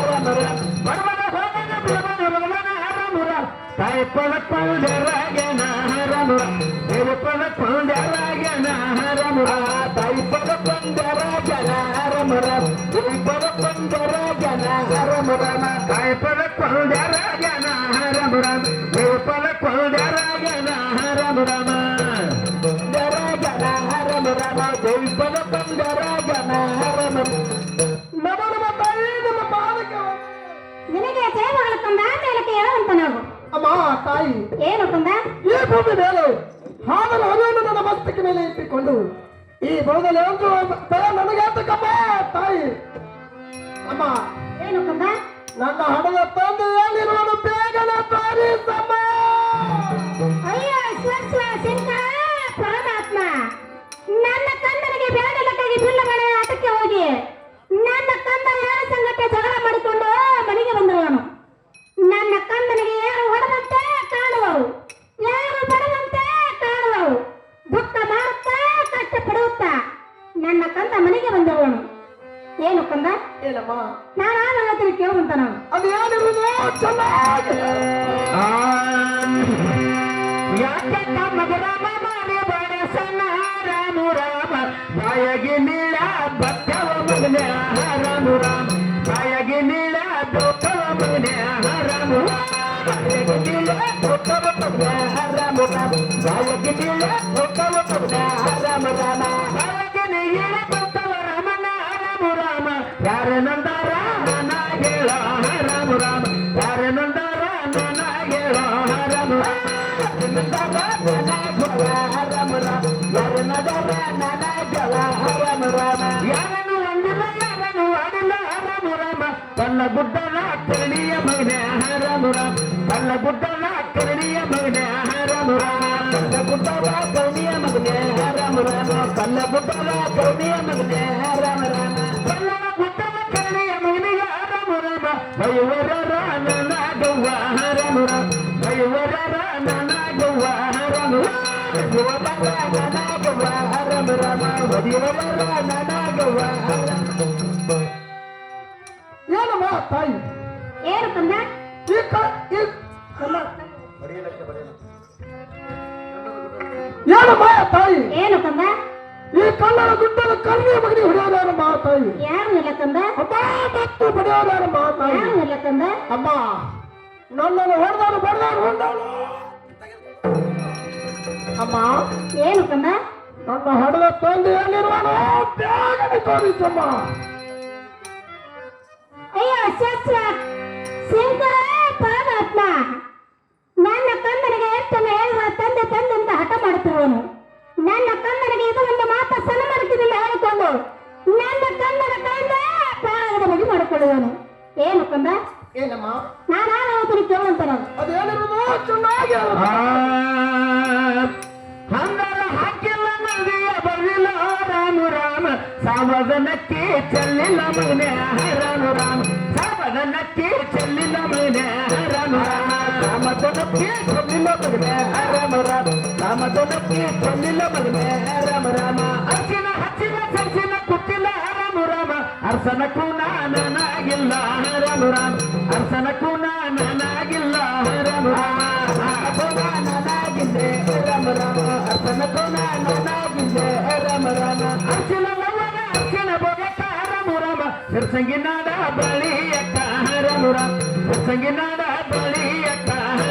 ರಾಮ ರಾಮ, ಬಡವನ ಹೋಗನ ಬಿಡವನ ಭಗವನ ರಾಮ ರಾಮ, ತಾಯಿ ಪದ ಪೌಂಡರಾಗನ ರಾಮ ರಾಮ, ದೇವ ಪದ ಪೌಂಡರಾಗನ ರಾಮ ರಾಮ, ತಾಯಿ ಪದ ಪೌಂಡರಾಗನ ರಾಮ ರಾಮ, ದೇವ ಪದ ಪೌಂಡರಾಗನ ರಾಮ ರಾಮ, ತಾಯಿ ಪದ ಪೌಂಡರಾಗನ ರಾಮ ರಾಮ, ದೇವ ಪದ ಪೌಂಡರಾಗನ ರಾಮ ರಾಮ, ರಾಗನ ರಾಮ ರಾಮ, ದೇವ ಪದ ಪೌಂಡರಾಗನ ರಾಮ ನಮ್ಮ ನಮ್ಮ ತಾಯಿ ನಮ್ಮ ಪಾದಕ. ನಿನಗೆ ಸೇವೆಗಳ ತಂದ ಮೇಲಕ್ಕೆ ಹೇಳುವಂತ ನಾವು. ಅಮ್ಮ ತಾಯಿ, ಏನು ತಂದ? ಈ ಭೂಮಿ ಮೇಲೆ ಹಾಗಲ ಹರಿಯನ್ನು ನನ್ನ ಮಸ್ತಕ ಮೇಲೆ ಇಟ್ಟುಕೊಂಡು ಈ ಭವದಲ್ಲಿ ಒಂದು ನನಗೆ ಅಂತಕ್ಕಮ್ಮ ತಾಯಿ. ಅಮ್ಮ ಏನು ತಂದ? ನನ್ನ ಹಣದ ತಂದೆ ಏನಿರುವನು ಬೇಗನೆ ತೋರಿಸಮ್ಮ. ಅಯ್ಯೋ ಸ್ವಸ್ವ ಶಂಕರ ಪರಮಾತ್ಮ, ನನ್ನ ಕಂದನಿಗೆ ಬೇಡಲಕ್ಕಾಗಿ ಬಿಲ್ಲಗಳ ಆಟಕ್ಕೆ ಹೋಗಿ ನನ್ನ ಕಂದ ಯಾರ ಸಂಗಟ ಜಗಳ ಮಾಡಿಕೊಂಡು ಮನೆಗೆ ಬಂದವನು. ನನ್ನ ಕಂದನಿಗೆ ಯಾರು ಹೊಡೆದಂತೆ ಕಾಣುವವು, ಯಾರು ಬಡದಂತೆ ಕಾಣುವವು, ದುಃಖ ಮಾಡುತ್ತಾ ಕಷ್ಟಪಡುತ್ತಾ ನನ್ನ ಕಂದ ಮನೆಗೆ ಬಂದವನು. ಏನು ಕಂದ? ಏನಮ್ಮ ನಾನು ಆಮೇಲೆ ಕೇಳುವಂತ ನಾವು. ಅದು ಏನಿರುವುದು ಚೆನ್ನಾಗಿ ಯಾಕೆ ಮಗ ರಾಮ ಮಾರಿ ಬಾಳೆ ಸಣ್ಣ ರಾಮ ರಾಮ, ಬಾಯಗಿ ನೀಳ ಬತ್ತವ ಮಗನೆ ರಾಮ ರಾಮ, ಬಾಯಗಿ ನೀಳ ದೋಕವ ಮಗನೆ ರಾಮ ರಾಮ, ಬಾಯಗಿ ನೀಳ ದೋಕವ ಮಗನೆ ರಾಮ ರಾಮ, ಬಾಯಗಿ ನೀಳ ದೋಕವ ಮಗನೆ ರಾಮ ರಾಮ, ಬಾಯಗಿ ನೀಳ ದೋಕವ ರಾಮನ ರಾಮ ರಾಮ, ಯಾರ ನಂದಾರ ನನ್ನ ಹೇಳ ರಾಮ ರಾಮ, ಯಾರ ನಂದಾರ ನನ್ನ ಹೇಳ ರಾಮ ರಾಮ, ಯಾರನ್ನು ಅಂದಿಲ್ಲ ಯಾರನ್ನು ಆಡಿಲ್ಲ ರಾಮ ರಾಮ, ತನ್ನ ಗುಡ್ಡನ ಕರಣಿಯ ಮಗನೆ ರಾಮ ರಾಮ, ತನ್ನ ಗುಡ್ಡನ ಕರಣಿಯ ಮಗನೆ ರಾಮ ರಾಮ, ತನ್ನ ಗುಡ್ಡನ ಕರಣಿಯ ಮಗನೆ ರಾಮ ರಾಮ, ತನ್ನ ಗುಡ್ಡನ ಕರಣಿಯ ಮಗನೆ ರಾಮ ರಾಮ, ತನ್ನ ಗುಡ್ಡನ ಕರಣಿಯ ಮಗನಿಗೆ ರಾಮ ರಾಮ, ಬೈವರ ನನ್ನ ಗವ್ವ ರಾಮ ರಾಮ, ಬೈವರ ನನ್ನ ಗವ್ವ ರಾಮ ರಾಮ, ರಾಮ ರಾಮ, ಬೈವರ ನನ್ನ ಗವ್ವ. ಏನಮ್ಮ ತಾಯಿ ಏನು ಕಂದ ಈ ಕಂದ, ಏನು ಮಾಯ ತಾಯಿ ಏನು ಕಂದ ಈ ಕನ್ನಡ ಗುಡ್ಡದ ಕರ್ಣಿಯ ಮಗನಿಗೆ ಹೊಡೆಯೋದಾರ ಮಾ ತಾಯಿ ಯಾರು ಇಲ್ಲ ಕಂದ ಅಮ್ಮ ಮತ್ತು ಬಡಿಯೋದಾರ ಮಾ ತಾಯಿ ಯಾರು ಇಲ್ಲ ಕಂದ ಅಮ್ಮ ನನ್ನನ್ನು ಹೊಡೆದಾರು ಬಡದಾರು ಹೊಡೆದಾರು ಅಮ್ಮ ಏನು ಕಂದ ನನ್ನ ಹೊಡೆದ ತಂದೆ ಎಲ್ಲಿರುವನು ಬೇಗನೆ ತೋರಿಸಮ್ಮ ಅಯ್ಯೋ ಶಾಸ್ತ್ರ ಶಂಕರ ಪರಮಾತ್ಮ ನನ್ನ ಕಂದನಿಗೆ ಎಷ್ಟನ್ನು ಹೇಳುವ ತಂದೆ ತಂದೆ ಅಂತ ಹಠ ಮಾಡುತ್ತಿರುವನು. ನನ್ನ ಕಂದನಿಗೆ ಇದು ಒಂದು ಮಾತ ಸನ್ಮಾರ್ಗದಿಂದ ಹೇಳಿಕೊಂಡು ನನ್ನ ಕಂದನ ಕೈಯಿಂದ ಪ್ರಾಣದ ಬಗೆ ಮಾಡಿಕೊಳ್ಳುವನು. ಏನು ಕಂದ ಏನಮ್ಮ ನಾನು ಹೋಗ್ತೀನಿ ಕೇಳುವಂತ ನಾವು ಅದೇನಿರುವುದು ಚೆನ್ನಾಗಿ ಹಂಗಾರ ಹಾಕಿಲ್ಲ ಮಂದಿಯ ಬರಲಿಲ್ಲ ರಾಮ ರಾಮ ಸಾವಧಾನಕ್ಕೆ ಚೆಲ್ಲಿಲ್ಲ ಮಗನೆ ರಾಮ ರಾಮ ಸಾವಧಾನಕ್ಕೆ ಚೆಲ್ಲಿಲ್ಲ ಮಗನೆ ರಾಮ ರಾಮ ರಾಮಧನಕ್ಕೆ ಚೆಲ್ಲಿಲ್ಲ ಮಗನೆ ರಾಮ ರಾಮ ರಾಮಧನಕ್ಕೆ ಚೆಲ್ಲಿಲ್ಲ ಮಗನೆ ರಾಮ ರಾಮ ಅರ್ಚಿನ ಹಚ್ಚಿನ ಸಚಿನ ಕುಟ್ಟಿಲ್ಲ ರಾಮ ರಾಮ ಅರ್ಸನಕ್ಕೂ ನಾನಾಗಿಲ್ಲ ರಾಮ ರಾಮ ಅರ್ಸನಕ್ಕೂ ನಾನಾಗಿಲ್ಲ ರಾಮ ರಾಮ ನಾನಾಗಿದ್ದೆ ರಾಮ ರಾಮ ಅರ್ಸನಕ್ಕೂ ನಾನಾಗಿದ್ದೆ ರಾಮ ರಾಮ ಅರ್ಚನ ಲವನ ಅರ್ಚನ ಭೋಗಕ್ಕ ರಾಮ ರಾಮ ಸಿರ್ಸಂಗಿನಾಡ ಬಳಿಯಕ್ಕ ರಾಮ ರಾಮ ಸಿರ್ಸಂಗಿನಾಡ ಬಳಿಯಕ್ಕ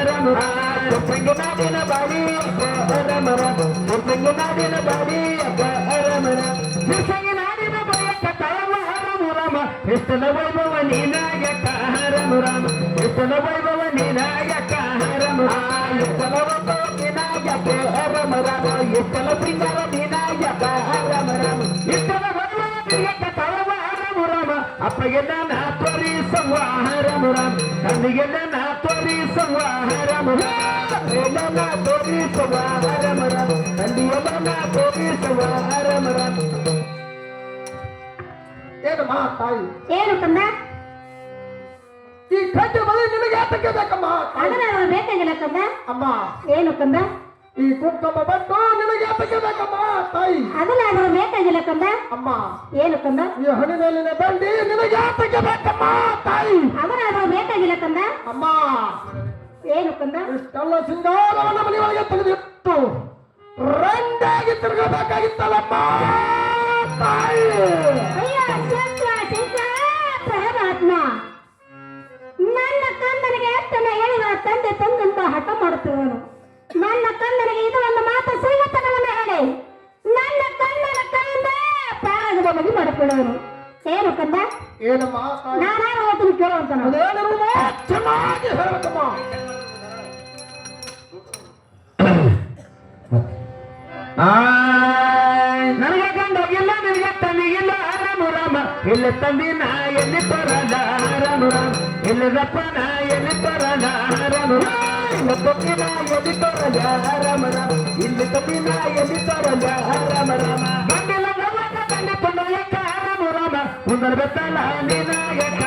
ರಾಮ ರಾಮ ಸಿರ್ಸಂಗಿನಾಡಿನ ಬಳಿಯಕ್ಕ ರಾಮ ರಾಮ ಸಿರ್ಸಂಗಿನಾಡಿನ ಬಳಿಯಕ್ಕ ರಾಮ ರಾಮ ಸಿರ್ಸಂಗಿನಾಡಿನ ಬಳಿಯಕ್ಕ ತಳವ ರಾಮ ರಾಮ ಎಷ್ಟನ ವೈಭವ ನೀನಾಯಕ್ಕ ರಾಮ ರಾಮ ಎಷ್ಟನ ವೈಭವ ನೀನಾಯಕ್ಕ ರಾಮ ರಾಮ ಎಷ್ಟನ ವೈಭವ ನೀನಾಯಕ್ಕ ರಾಮ ರಾಮ ಎಷ್ಟನ ಸಿಂಗರ ನೀನಾಯಕ್ಕ ರಾಮ ರಾಮ ಎಷ್ಟನ ವೈಭವ ನೀನಾಯಕ್ಕ ತಳವ ರಾಮ ರಾಮ ಅಪ್ಪಗೆ ನನ್ನ ತೋರಿಸುವ ರಾಮ ರಾಮ ತಂದೆಗೆ ನನ್ನ ತೋರಿಸುವ ರಾಮ ನನ್ನ ತೋರಿಸುವ ರಾಮ ರಾಮ ತಂದೆಯ ನನ್ನ ತೋರಿಸುವ ರಾಮ ರಾಮ ಏನಮ್ಮ ತಾಯಿ ಏನು ಕಂದ ಈ ಕಡ್ಡಿ ಬಳಿ ನಿನಗೆ ಯಾತಕ್ಕೆ ಬೇಕಮ್ಮ ಅದನ್ನ ನಾವು ಬೇಕಾಗಿಲ್ಲ ಕಂದ ಅಮ್ಮ ಏನು ಕಂದ ಈ ಕುಂಕುಮ ಬಟ್ಟು ನಿನಗೆ ಯಾತಕ್ಕೆ ಬೇಕಮ್ಮ ತಾಯಿ ಅದನ್ನ ನಾವು ಬೇಕಾಗಿಲ್ಲ ಕಂದ ಅಮ್ಮ ಏನು ಕಂದ ಈ ಹಣಿಮೇಲಿನ ದಂಡಿ ನಿನಗೆ ಯಾತಕ್ಕೆ ಬೇಕಮ್ಮ ತಾಯಿ ಅದನ್ನ ನಾವು ಬೇಕಾಗಿಲ್ಲ ಕಂದ ಅಮ್ಮ ಏನು ಕಂದ ಇಷ್ಟೆಲ್ಲ ಸಿಂಗಾರವನ್ನ ಮನೆಯೊಳಗೆ ತೆಗೆದಿಟ್ಟು ರಂಡಾಗಿ ತಿರುಗಬೇಕಾಗಿತ್ತಲ್ಲಮ್ಮ ತಾಯಿ ಅಯ್ಯೋ ಶಾಸ್ತ್ರ ಶಂಕರ ಪರಮಾತ್ಮ ನನ್ನ ಕಂದನಿಗೆ ಎಷ್ಟನ್ನ ಹೇಳುವ ತಂದೆ ತಂದೆಂತ ಹಠ ಮಾಡುತ್ತಿರುವನು. ನನ್ನ ಕಂದನಿಗೆ ಇದು ಒಂದು ಮಾತು ಸುಳ್ಳತನವನ್ನು ಹೇಳಿ ನನ್ನ ಕಂದನ ಕೈಯಿಂದ ಪ್ರಾಣದ ಬಗೆ ಮಾಡಿಕೊಳ್ಳುವನು. ಏನು ಕಂದ ಏನಮ್ಮ ತಾಯಿ ನಾನಾರು ಹೋಗ್ತೀನಿ ಕೇಳುವಂತ ನಾವು ಅದೇನಿರುವುದು ಚೆನ್ನಾಗಿ ಹೇಳಬೇಕಮ್ಮ ನನಗೆ ಗಂಡಗಿಲ್ಲ ನಿನಗೆ ತಂದಿಗಿಲ್ಲ ರಾಮ ರಾಮ ಇಲ್ಲಿ ತಂದಿನ ಎಲ್ಲಿ ತರಲ್ಲ ರಾಮ ರಾಮ ಇಲ್ಲಿ ರಪ್ಪನ ಎಲ್ಲಿ ತರಲ್ಲ ರಾಮ ರಾಮ ತೊಟ್ಟಿನ ಎಲ್ಲಿ ತರಲ್ಲ ರಾಮ ರಾಮ ಇಲ್ಲಿ ತೊಟ್ಟಿನ ಎಲ್ಲಿ ತರಲ್ಲ ರಾಮ ರಾಮ ಬಂದಿಲ್ಲ ನವನ ತಂದೆ ಕೊಂಡೊಯ್ಯಕ್ಕ ರಾಮ ರಾಮ ಮುಂದರ ಬೆತ್ತಲ್ಲ ನೀನಾಯಕ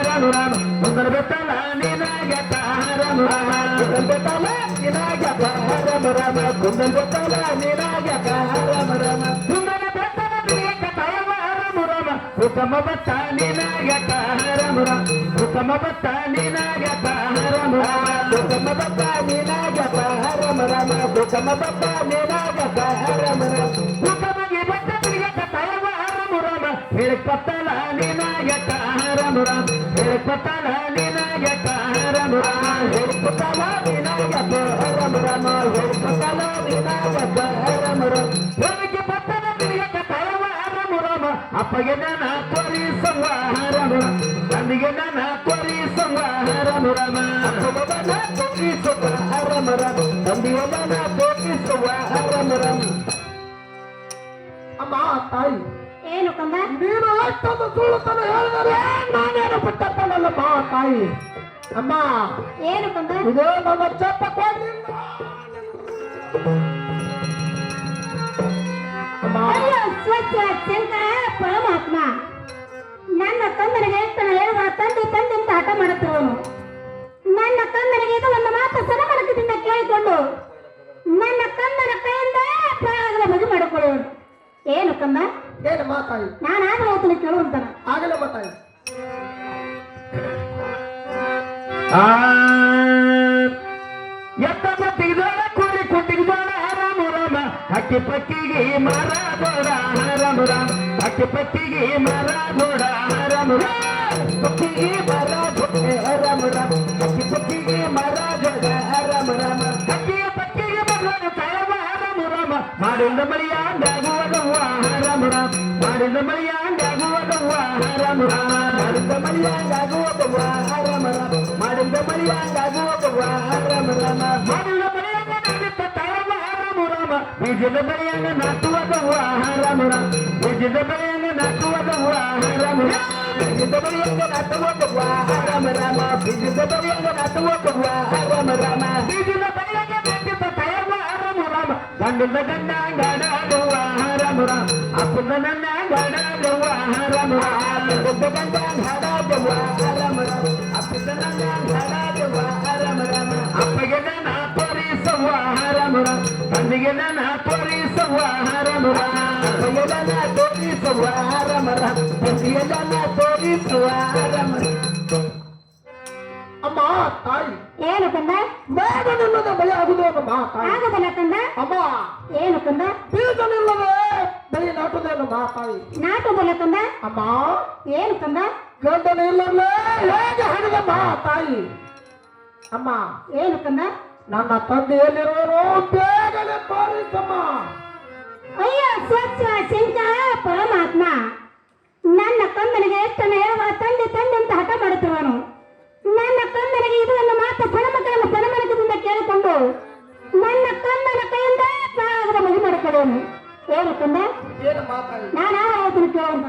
ರಾಮ ರಾಮ ಮುಂದರ ಬೆತ್ತಲ್ಲ ನೀನಾಯಕ ರಾಮ ರಾಮ ಮುಂದರ ಬೆತ್ತಲ್ಲ ನೀನಾಯಕ ರಾಮ ರಾಮ ಮುಂದರ ಬೆತ್ತಲ್ಲ ನೀನಾಯಕ ರಾಮ ರಾಮ ಮುಂದರ ಬೆತ್ತಲ್ಲ ನೀನಾಯಕ ತಯವ ರಾಮ ರಾಮ ಹುಕಮ ಬತ್ತ ನೀನಾಯಕ ರಾಮ ರಾಮ ಹುಕಮ ಬತ್ತ ನೀನಾಯಕ ರಾಮ ರಾಮ ಹುಕಮ ಬತ್ತ ನೀನಾಯಕ ರಾಮ ರಾಮ ಹುಕಮ ಬತ್ತ ನೀನಾಯಕ ರಾಮ ರಾಮ ಹುಕಮಗೆ ಬತ್ತ ನೀನಾಯಕ ತಯವ ರಾಮ ರಾಮ ಹೇಳಪತ್ತಲ ನೀನಾಯಕ ರಾಮ ರಾಮ ಹೇಳಪತ್ತಲ ನೀನಾಯಕ ರಾಮ ರಾಮ ಹೇಳಪತ್ತಲ ನೀನಾಯಕ ರಾಮ ರಾಮ ಹೇಳಪತ್ತಲ ನೀನಾಯಕ ರಾಮ ರಾಮ ಹೇಳಕ್ಕೆ ಪತ್ತಲ ನೀನಾಯಕ ತಯವ ರಾಮ ರಾಮ ಅಪ್ಪಗೆ ನನ್ನ ತೋರಿಸುವ ರಾಮ ರಾಮ ತಂದೆಗೆ ನನ್ನ ತೋರಿಸುವ ರಾಮ ರಾಮ ಅಪ್ಪಗೆ ನನ್ನ ತೋರಿಸುವ ರಾಮ ರಾಮ ತಂದೆಗೆ ನನ್ನ ತೋರಿಸುವ ರಾಮ ರಾಮ ಅಮ್ಮ ತಾಯಿ ಏನು ಕಂದ ನೀನು ಎಷ್ಟೊಂದು ಸುಳ್ಳುತನ ಹೇಳಿದರೆ ನಾನೇನು ಬಿಟ್ಟಪ್ಪನಲ್ಲಮ್ಮ ತಾಯಿ ಅಮ್ಮ ಏನು ಕಂದ ಇದೇ ನನ್ನ ಚಪ್ಪ ಕೊಡ್ಲಿಲ್ಲ ಅಮ್ಮ ಅಯ್ಯೋ ಸ್ವಚ್ಛ ಶಂಕರ ಪರಮಾತ್ಮ ನನ್ನ ಕಂದನಿಗೆ ಎಷ್ಟನ್ನ ಹೇಳುವ ತಂದೆ ತಂದೆ ಅಂತ ಹಠ ಮಾಡುತ್ತಿರುವನು. ನನ್ನ ಕಂದನಿಗೆ ಇದು ಒಂದು ಮಾತು ಸನಮನಕದಿಂದ ಕೇಳಿಕೊಂಡು ನನ್ನ ಕಂದನ ಕೈಯಿಂದ ಪ್ರಾಣದ ಬಗೆ ಮಾಡಿಕೊಳ್ಳುವನು. ಏನು ಕಂದ ಏನಮ್ಮ ತಾಯಿ ನಾನಾದ್ರೂ ಹೋಗ್ತೀನಿ ಕೇಳುವಂತನ ಆಗಲಮ್ಮ ತಾಯಿ ಎತ್ತ ಮತ್ತಿಗದೋಳ ಕೋರಿ ಕುಟ್ಟಿಗದೋಳ ರಾಮ ರಾಮ ಅಕ್ಕಿ ಪಕ್ಕಿಗೆ ಮರ ದೋಡ ರಾಮ ರಾಮ ಅಕ್ಕಿ ಪಕ್ಕಿಗೆ ಮರ ದೋಡ ರಾಮ ರಾಮ ಪಕ್ಕಿಗೆ ಮರ ದೊಡ್ಡ ರಾಮ ರಾಮ ಅಕ್ಕಿ ಪಕ್ಕಿಗೆ ಮರ ದೊಡ್ಡ ರಾಮ ರಾಮ ಅಕ್ಕಿಯ ಪಕ್ಕಿಗೆ ಮರ ಕಾಯವ ರಾಮ ರಾಮ ಮಾಡಿದ ಮಳಿಯ ಗಾಗುವದವ್ವ ರಾಮ ರಾಮ ಮಾಡಿದ ಮಳಿಯ ಗಾಗುವದವ್ವ ರಾಮ ರಾಮ ಮಾಡಿದ ಮಳಿಯ ಗಾಗುವದವ್ವ ರಾಮ ರಾಮ ಮಾಡಿದ ಮಳಿಯ ಗಾಗುವದವ್ವ ರಾಮ ರಾಮ ಮಾಡಿದ ಮಳಿಯಂಗ ನಾಡಿತ್ತ ತಾಯವ ರಾಮ ರಾಮ ಬೀಜದ ಮಳಿಯಂಗ ನಾಟುವದವ್ವ ರಾಮ ರಾಮ ಬೀಜದ ಮಳಿಯಂಗ ನಾಟುವದವ್ವ ರಾಮ ರಾಮ ಬೀಜದ ಮಳಿಯಂಗ ನಾಟುವದವ್ವ ರಾಮ ರಾಮ ಬೀಜದ ಮಳಿಯಂಗ ನಾಟುವದವ್ವ ರಾಮ ರಾಮ ಬೀಜದ ಮಳಿಯಂಗ ನಾಟಿತ್ತ ತಾಯವ ರಾಮ ರಾಮ ಗಂಡದ ಗಂಡ ಗಡದವ್ವ ರಾಮ ರಾಮ ಅಪ್ಪದ ನನ್ನ ಗಡದವ್ವ ರಾಮ ರಾಮ ಗಂಡ ಗಂಡ ಗಡದವ್ವ ರಾಮ ರಾಮ ಅಪ್ಪದ ನನ್ನ ಗಡದವ್ವ ರಾಮ ರಾಮ ಅಪ್ಪಗೆ ನನ್ನ ತೋರಿಸವ್ವ ರಾಮ ರಾಮ ಕಣ್ಣಿಗೆ ನನ್ನ ತೋರಿಸವ್ವ ರಾಮ ರಾಮ ಅಪ್ಪಗೆ ನನ್ನ ತೋರಿಸವ್ವ ರಾಮ ರಾಮ ಕಣ್ಣಿಗೆ ನನ್ನ ತೋರಿಸವ್ವ ರಾಮ ಅಮ್ಮ ತಾಯಿ ಏನು ಕಂದ ಬೇಗನಿಲ್ಲದೆ ಬಳಿ ಆಗುವುದೇನಮ್ಮ ತಾಯಿ ಆಗದಲ್ಲ ಕಂದ ಅಮ್ಮ ಏನು ಕಂದ ಬೀಜನಿಲ್ಲದೆ ಬಳಿ ನಾಟುದೇನಮ್ಮ ತಾಯಿ ನಾಟೋದಲ್ಲ ಕಂದ ಅಮ್ಮ ಏನು ಕಂದ ಗಂಡನಿಲ್ಲದೆ ಹೇಗೆ ಹಣಿದಮ್ಮ ತಾಯಿ ಅಮ್ಮ ಏನು ಕಂದ ನನ್ನ ತಂದೆಯಲ್ಲಿರುವನು ಬೇಗನೆ ತೋರಿಸಮ್ಮ ಅಯ್ಯೋ ಸ್ವಚ್ಛ ಶಂಕರ ಪರಮಾತ್ಮ ನನ್ನ ಕಂದನಿಗೆ ಎಷ್ಟನ್ನು ಹೇಳುವ ತಂದೆ ತಂದೆ ಅಂತ ಹಠ ಮಾಡುತ್ತಿರುವನು ನನ್ನ ಕಂದನಿಗೆ ಇದು ಒಂದು ಮಾತು ಸಣಮಕರನ್ನು ಸಣಮನಕದಿಂದ ಕೇಳಿಕೊಂಡು ನನ್ನ ಕಂದನ ಕೈಯಿಂದ ಪ್ರಾಣದ ಮದುವೆ ಮಾಡಿಕೊಳ್ಳುವನು ಏನು ಕಂದ ಏನಮ್ಮ ತಾಯಿ ನಾನು ಆವತ್ತಿನ ಕೇಳುವಂತ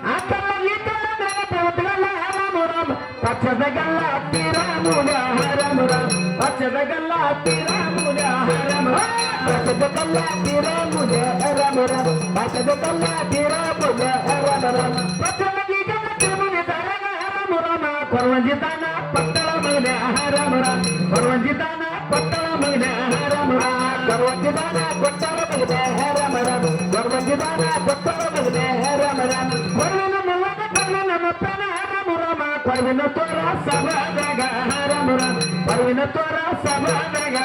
ಆಕಲ್ಲ ಈಕಲ್ಲ ನನ್ನ ಪೌತ್ರಲ್ಲ ರಾಮ ರಾಮ ಪಕ್ಷದಗಲ್ಲ ಹತ್ತಿರ ಮೂಲ ರಾಮ ರಾಮ ಪಕ್ಷದಗಲ್ಲ ಹತ್ತಿರ ಮೂಲ ರಾಮ ಪಕ್ಷದಗಲ್ಲ ಹತ್ತಿರ ಮೂಲ ರಾಮ ರಾಮ ಪಕ್ಷದಗಲ್ಲ ಹತ್ತಿರ ಮೂಲ ರಾಮ ರಾಮ ಪಕ್ಷದಗೀಗಲ್ಲ ತಿರುಮುನಿ ದಾರಗ ರಾಮ ರಾಮ ಕೊರವಂಜಿತಾನ ಪಟ್ಟಳ ಮೈನ ರಾಮ ರಾಮ ಕೊರವಂಜಿತಾನ ಪಟ್ಟಳ ಮೈನ ರಾಮ ರಾಮ ಕೊರವಂಜಿತಾನ ಕೊಟ್ಟಳ ಮೈನ ರಾಮ ರಾಮ ಕೊರವಂಜಿತಾನ ಕೊಟ್ಟಳ ಮೈನ ರಾಮ ರಾಮ ಕೊರವಿನ ಮಲ್ಲನ ಕೊರವಿನ ಮಪ್ಪನ ರಾಮ ರಾಮ ಕೊರವಿನ ತೋರ ಸಭಾದಾಗ ರಾಮ ರಾಮ ಕೊರವಿನ ತೋರ ಸಭಾದಾಗ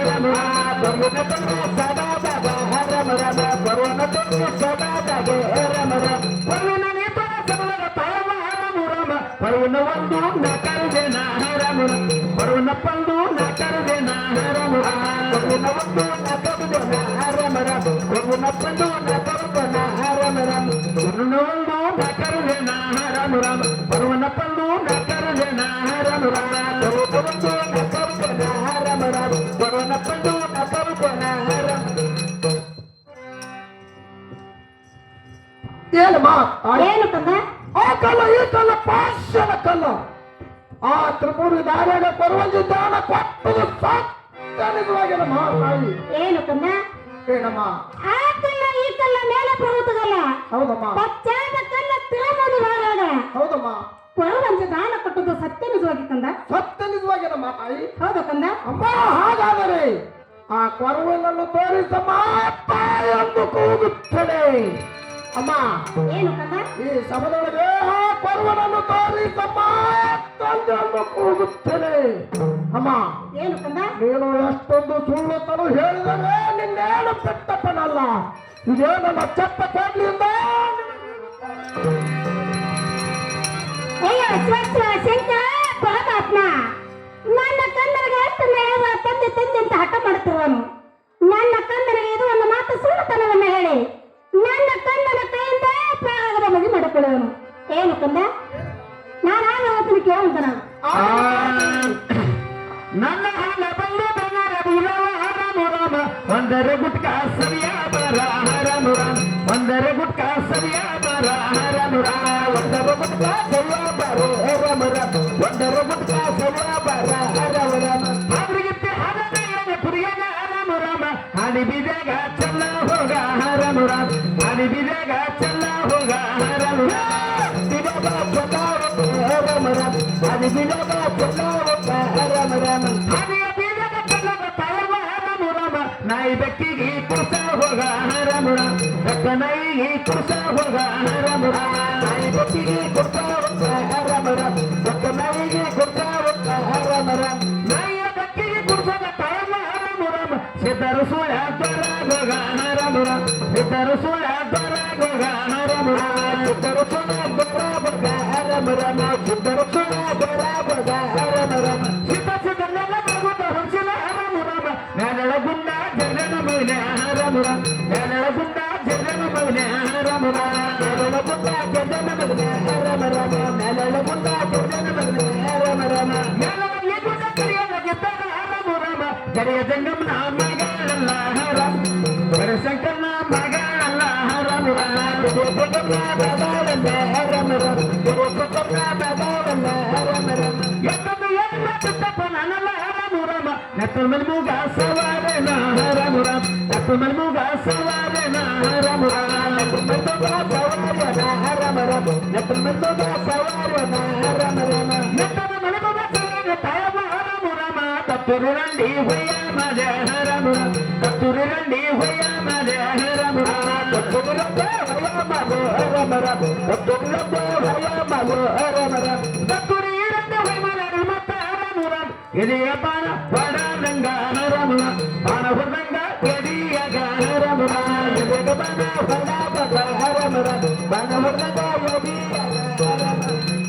ರಾಮ ರಾಮ ಕೊರವಿನ ತೋರ ಸಭಾದಾಗ ರಾಮ ರಾಮ ಕೊರವಿನ ತೋರ ಸಭಾದಾಗ ರಾಮ ರಾಮ ಕೊರವಿನ ನೀತರ ಸಭಾದ ತಾಯವ ರಾಮ ರಾಮ ಕೊರವಿನ ಒಂದು ನಕರುದೇನ ರಾಮ ರಾಮ ಕೊರವಿನ ಪಂದು ನಕರುದೇನ ರಾಮ ರಾಮ ಕೊರವಿನ ಒಂದು ನಕರುದೇನ ರಾಮ ರಾಮ ಕೊರವಿನ ಪಂದು ನಕರುದೇನ ರಾಮ ರಾಮ ಕೊರವಿನ ಒಂದು ನಕರುದೇನ ರಾಮ ರಾಮ ಕೊರವಿನ ಪಂದು ನಕರುದೇನ ರಾಮ ರಾಮ ಕೊರವಿನ ಒಂದು ನಕರುದೇನ ರಾಮ ರಾಮ ಕೊರವಿನ ಪಂದು ನಕರುದೇನ ರಾಮ ಏನಮ್ಮ ತಾಯಿ ಏನು ಕಂದ ಆ ಕಲ್ಲ ಈ ಕಲ್ಲ ಪಾಶ್ಯನ ಕಲ್ಲ ಆ ತ್ರಿಪುರಿ ದಾರ್ಯಾಗ ಕೊರವಂಜಿದ್ದಾನ ಕೊಟ್ಟದು ಸಾಧ್ಯನಿಜವಾಗಿನಮ್ಮ ತಾಯಿ ಏನು ಕಂದ ಏನಮ್ಮ ಆ ಕಲ್ಲ ಈ ಕಲ್ಲ ಮೇಲೆ ಪ್ರಭುತ್ವಗಲ್ಲ ಹೌದಮ್ಮ ಪಶ್ಚಾದ ಕಲ್ಲ ತಿರುಮೂಲಿ ಭಾಗ ಹೌದಮ್ಮ ಕೊರವಂಜ ದಾನ ಕೊಟ್ಟದ್ದು ಸತ್ಯ ನಿಜವಾಗಿ ಕಂದ ಸತ್ಯನಿಜವಾಗಿನಮ್ಮ ತಾಯಿ ಹೌದು ಕಂದ ಅಮ್ಮ ಹಾಗಾದರೆ ಆ ಕೊರವನನ್ನು ತೋರಿಸಮ್ಮ ತಾಯಿ ಎಂದು ಕೂಗುತ್ತೇನೆ ಅಮ್ಮ ಏನು ಕಂದ ಈ ಸಭದೊಳಗೆ ಆ ಕೊರವನನ್ನು ತೋರಿಸಮ್ಮ ತಂದೆಯನ್ನು ಕೂಗುತ್ತೇನೆ ಅಮ್ಮ ಏನು ಕಂದ ನೀನು ಎಷ್ಟೊಂದು ಸುಳ್ಳುತ್ತನು ಹೇಳಿದರೆ ನಿನ್ನೇನು ಪೆಟ್ಟಪ್ಪನಲ್ಲ ಇದೇ ನನ್ನ ಚಪ್ಪ ಕೊಡ್ಲಿಂದ ಅಯ್ಯೋ ಸ್ವಚ್ಛ ಶಂಕರ ಪರಮಾತ್ಮ ನನ್ನ ಕಂದನಿಗೆ ಎಷ್ಟನ್ನು ಹೇಳುವ ತಂದೆ ತಂದೆ ಅಂತ ಹಠ ಮಾಡುತ್ತಿರುವನು ನನ್ನ ಕಂದನಿಗೆ ಇದು ಒಂದು ಮಾತು ಸುಳ್ಳುತನವನ್ನು ಹೇಳಿ ನನ್ನ ಕಂದನ ಕೈಯಿಂದ ಪ್ರಾಣದ ಮದುವೆ ಮಾಡಿಕೊಳ್ಳುವನು ಏನು ಕಂದ ನಾನು ಆವತ್ತಿನ ಕೇಳುವಂತ ನನ್ನ ಹಾಲ ಬಂದು ಬಂಗಾರ ಬೀಳವ ರಾಮ ರಾಮ ಒಂದರ ಗುಟ್ಕ ಸರಿಯ ಬರ ರಾಮ ರಾಮ ಒಂದರ ಗುಟ್ಕ ಸರಿಯ ಬರ ರಾಮ ರಾಮ ಒಂದರ ಗುಟ್ಕ ಸರಿಯ ಬರ ರಾಮ ರಾಮ ಒಂದರ ಗುಟ್ಕ ಸರಿಯ ಬರ ರಾಮ ರಾಮ ಅವ್ರಿಗಿತ್ತೆ ಹಣದ ಏನ ಕುರಿಯನ ರಾಮ ರಾಮ ಹಾನಿ ಬಿದಾಗ ಚೆಲ್ಲ ಹೋಗ ರಾಮ ರಾಮ ಹಾನಿ ಬಿದಾಗ ಚೆಲ್ಲ ಹೋಗ ರಾಮ ರಾಮ ಬಿದಾಗ ಚೆಲ್ಲ ರಾಮ ರಾಮ ಹಾನಿ ಬಿದಾಗ ಚೆಲ್ಲ ರಾಮ ರಾಮ ಹಾನಿಯ ಬೀಜದ ಚೆಲ್ಲದ ತಾಯವ ರಾಮ ರಾಮ ನಾಯಿ ಬೆಕ್ಕಿಗೆ ಕುರ್ಸ ಹೋಗ ರಾಮ ರಾಮ ಬೆಕ್ಕ ನಾಯಿಗೆ ಕುರ್ಸ ಹೋಗ ರಾಮ ರಾಮ ನಾಯಿ ಬೆಕ್ಕಿಗೆ ಕುರ್ಸ ಹೋಗ ರಾಮ ರಾಮ ಬೆಕ್ಕ ಇದ್ದರು ಸುಳ್ಳ ದೊರ ಗೋಗ ರಾಮರ ಇದ್ದರು ಸುಳ್ಳ ದೊರ ಗೋಗ ರಾಮರ ಇದ್ದರು ಸುಳ್ಳ ದೊರ ಗೋಗ ರಾಮರ ಇದ್ದರು ಸುಳ್ಳ ದೊರ ಗೋಗ ರಾಮರ ಸಿದ್ಧ ಸಿದ್ಧನೆಲ್ಲ ಬರುತ್ತ ಹೊಂಚಿನ ರಾಮರ ನೆರಳ ಗುಂಡ ಜನನ ಮೌನ ರಾಮರ ನೆರಳ ಗುಂಡ ಜನನ ಮೌನ ರಾಮರ ನೆರಳ ಗುಂಡ ಜನನ ಮೌನ ರಾಮರ ನೆರಳ ಗುಂಡ ಜನನ ಮೌನ ರಾಮರ ನೆರಳಲ್ಲಿ ಗುಂಡ ಕರಿಯದ ಗೆದ್ದ ರಾಮರ ಕರಿಯ ಜಂಗಮನ ಮಗಳಲ್ಲ ರಾಮ ಶಂಕರನ ಮಗಳಲ್ಲ ರಾಮರ ಎತ್ತದು ಎಲ್ಲ ಚಿತ್ತಪ್ಪ ನನ್ನಲ್ಲ ರಾಮುರಾಮ ನೆತ್ತ ಮಲ್ಮುಗ ಸವಾರನ ರಾಮುರ ನೆತ್ತ ಮಲ್ಮುಗ ಸವಾರನ ರಾಮುರ ನೆತ್ತ ಮಲ್ಮುಗ ಸವಾರನ ರಾಮರ ನೆತ್ತ ಮಲ್ಮುಗ ಸವಾರನ ರಾಮರ ನೆತ್ತದ ಮಲ್ಮುಗ ಸವಾರನ ತಾಯವ ರಾಮುರಾಮ ಕತ್ತೂರು ರಂಡಿ ಹೊಯ್ಯ ಮದ ರಾಮುರ ಕತ್ತೂರು ರಂಡಿ ಹೊಯ್ಯ ಮದ ರಾಮುರ ಕತ್ತೂರು ರಂಡಿ ಹೊಯ್ಯ ಮದ ರಾಮರ ಕತ್ತೂರು ರಂಡಿ ಹೊಯ್ಯ ಮದ ರಾಮರ ಕತ್ತೂರು ರಂಡಿ ಹೊಯ್ಯ ಮದ ಮತ್ತ ರಾಮುರ ಎದೆಯ ಬಾಣ ಬಡದಂಗ ರಾಮುರ ಬಾಣ ಹೊರದಂಗ ಎದೆಯಗ ರಾಮುರ ಎದೆಯ ಬಾಣ ಬಡಬಗ ರಾಮುರ ಬಾಣ ಹೊರದಂಗ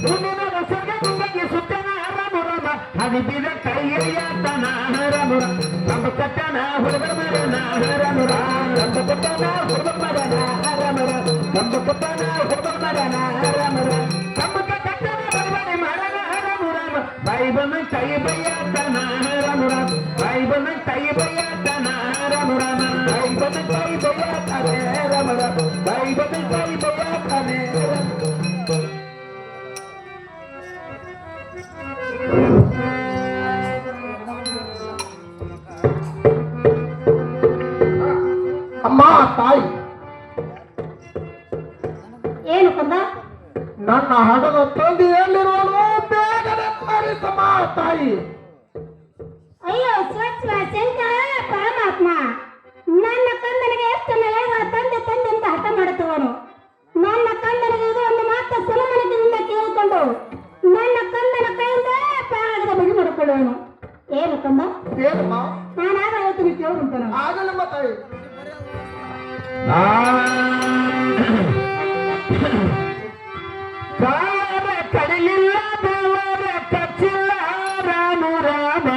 ಎದೆಯಗ ಸ್ವರ್ಗ ಗುಂಗಿ ಸುತ್ತನ ರಾಮುರಮ ಹದಿ ಬಿದ ಕೈಯ ತನ ರಾಮುರ ಕಂಬ ಕಟ್ಟನ ಹುಡುಗರ ಮರನ ರಾಮುರ ಕಂಬ ಕಟ್ಟನ ಹುಡುಗರ ಮರನ ರಾಮುರ ಕಂಬ ಕಟ್ಟನ ಹುಡುಗರ ಮರನ ರಾಮುರ ಕಂಬ ಕಟ್ಟನ ಬರಬರಿ ಮರನ ರಾಮುರ ಬಾಯಿ ಬಂದ ಕೈ ಬಯ್ಯ ತನ ರಾಮುರ ಬಾಯಿ ಬಂದ ಕೈ ಬಯ್ಯ ತನ ರಾಮುರ ಬಾಯಿ ಬಂದ ಕೈ ಬಯ್ಯ ತನೆ ರಾಮುರ ಬಾಯಿ ಬಂದ ಕೈ ಬಯ್ಯ ತನೆ ಅಮ್ಮ ತಾಯಿ, ಏನು ಕಂದ? ನನ್ನ ಹಡದ ತಂದೆ ಎಲ್ಲಿರುವನು ಬೇಗನೆ ತೋರಿಸಮ್ಮ ತಾಯಿ. ಅಯ್ಯೋ ಸ್ವಚ್ಛ ಶಂಕರ ಪರಮಾತ್ಮ, ನನ್ನ ಕಂದನಿಗೆ ಎಷ್ಟು ನೆಲೆವ ತಂದೆ ತಂದೆ ಅಂತ ಹಠ ಮಾಡುತ್ತವನು. ನನ್ನ ಕಂದನಿಗೆ ಇದು ಒಂದು ಮಾತ್ರ ಸುಲಮನದಿಂದ ಕೇಳಿಕೊಂಡು ನನ್ನ ಕಂದನ ಕೈಯಿಂದ ಪ್ರಾಣದ ಬಗೆ ಮಾಡಿಕೊಳ್ಳುವನು. ಏನು ಕಂದ? ಏನಮ್ಮ? ನಾನಾಗ ಹೇಳ್ತೀನಿ ಕೇಳುವಂತ ಆಗಲಮ್ಮ ತಾಯಿ. ಕಾಯರ ಕಡಲಿಲ್ಲ ದೇವರ ಕಚ್ಚಿಲ್ಲ ರಾಮು ರಾಮ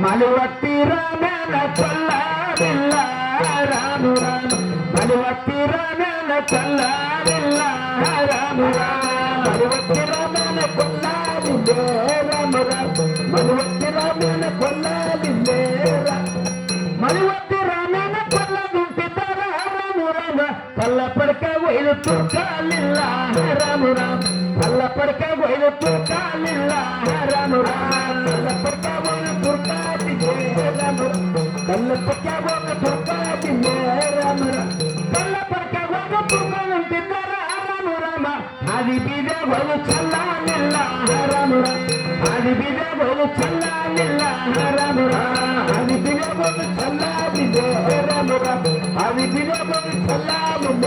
ಮಲುವತ್ತಿ ರಾಮನ ಕೊಲ್ಲಲಿಲ್ಲ ರಾಮು ರಾಮ ಮಲುವತ್ತಿ ರಾಮನ ಕೊಲ್ಲಲಿಲ್ಲ ರಾಮು ರಾಮ ಮಲುವತ್ತಿ ರಾಮನ ಕೊಲ್ಲಲಿಲ್ಲ ರಾಮು ರಾಮ ಮಲುವತ್ತಿ ರಾಮನ ಕೊಲ್ಲಲಿಲ್ಲ ಮಲುವತ್ತಿ ರಾಮನ ಕೊಲ್ಲದುಂಟಿದ್ದ ರಾಮು ರಾಮ ಕಲ್ಲ ಪಡ್ಕ ಒಯ್ದು ತುರ್ಕಾಲಿಲ್ಲ ರಾಮು ರಾಮ ಕಲ್ಲ ಪಡ್ಕ ಒಯ್ದು ತುರ್ಕಾಲಿಲ್ಲ ರಾಮು ರಾಮ ಕಲ್ಲ ಪಡ್ಕ ಒಯ್ದು ತುರ್ಕಾದಿದೆ ರಾಮು ಕಲ್ಲ ಪಡ್ಕ ಒಯ್ದು ತುರ್ಕಾದಿದೆ ರಾಮು ಕಲ್ಲ ಪಡ್ಕ ಒಯ್ದು ತುರ್ಕಾಲಂತಿದ್ದ ರಾಮು ರಾಮ ಆದಿ ಬೀದೆ ಒಯ್ದು ಚಲ್ಲಾಲಿಲ್ಲ ರಾಮು ರಾಮ ಆದಿ ಬೀದೆ ಒಯ್ದು ಚಲ್ಲಾಲಿಲ್ಲ ರಾಮು ರಾಮ ಆದಿ ಬೀದೆ ಒಯ್ದು ಚಲ್ಲಾದಿದೆ ರಾಮು ರಾಮ ಆದಿ ಬೀದೆ ಒಯ್ದು ಚಲ್ಲಾಲಿಲ್ಲ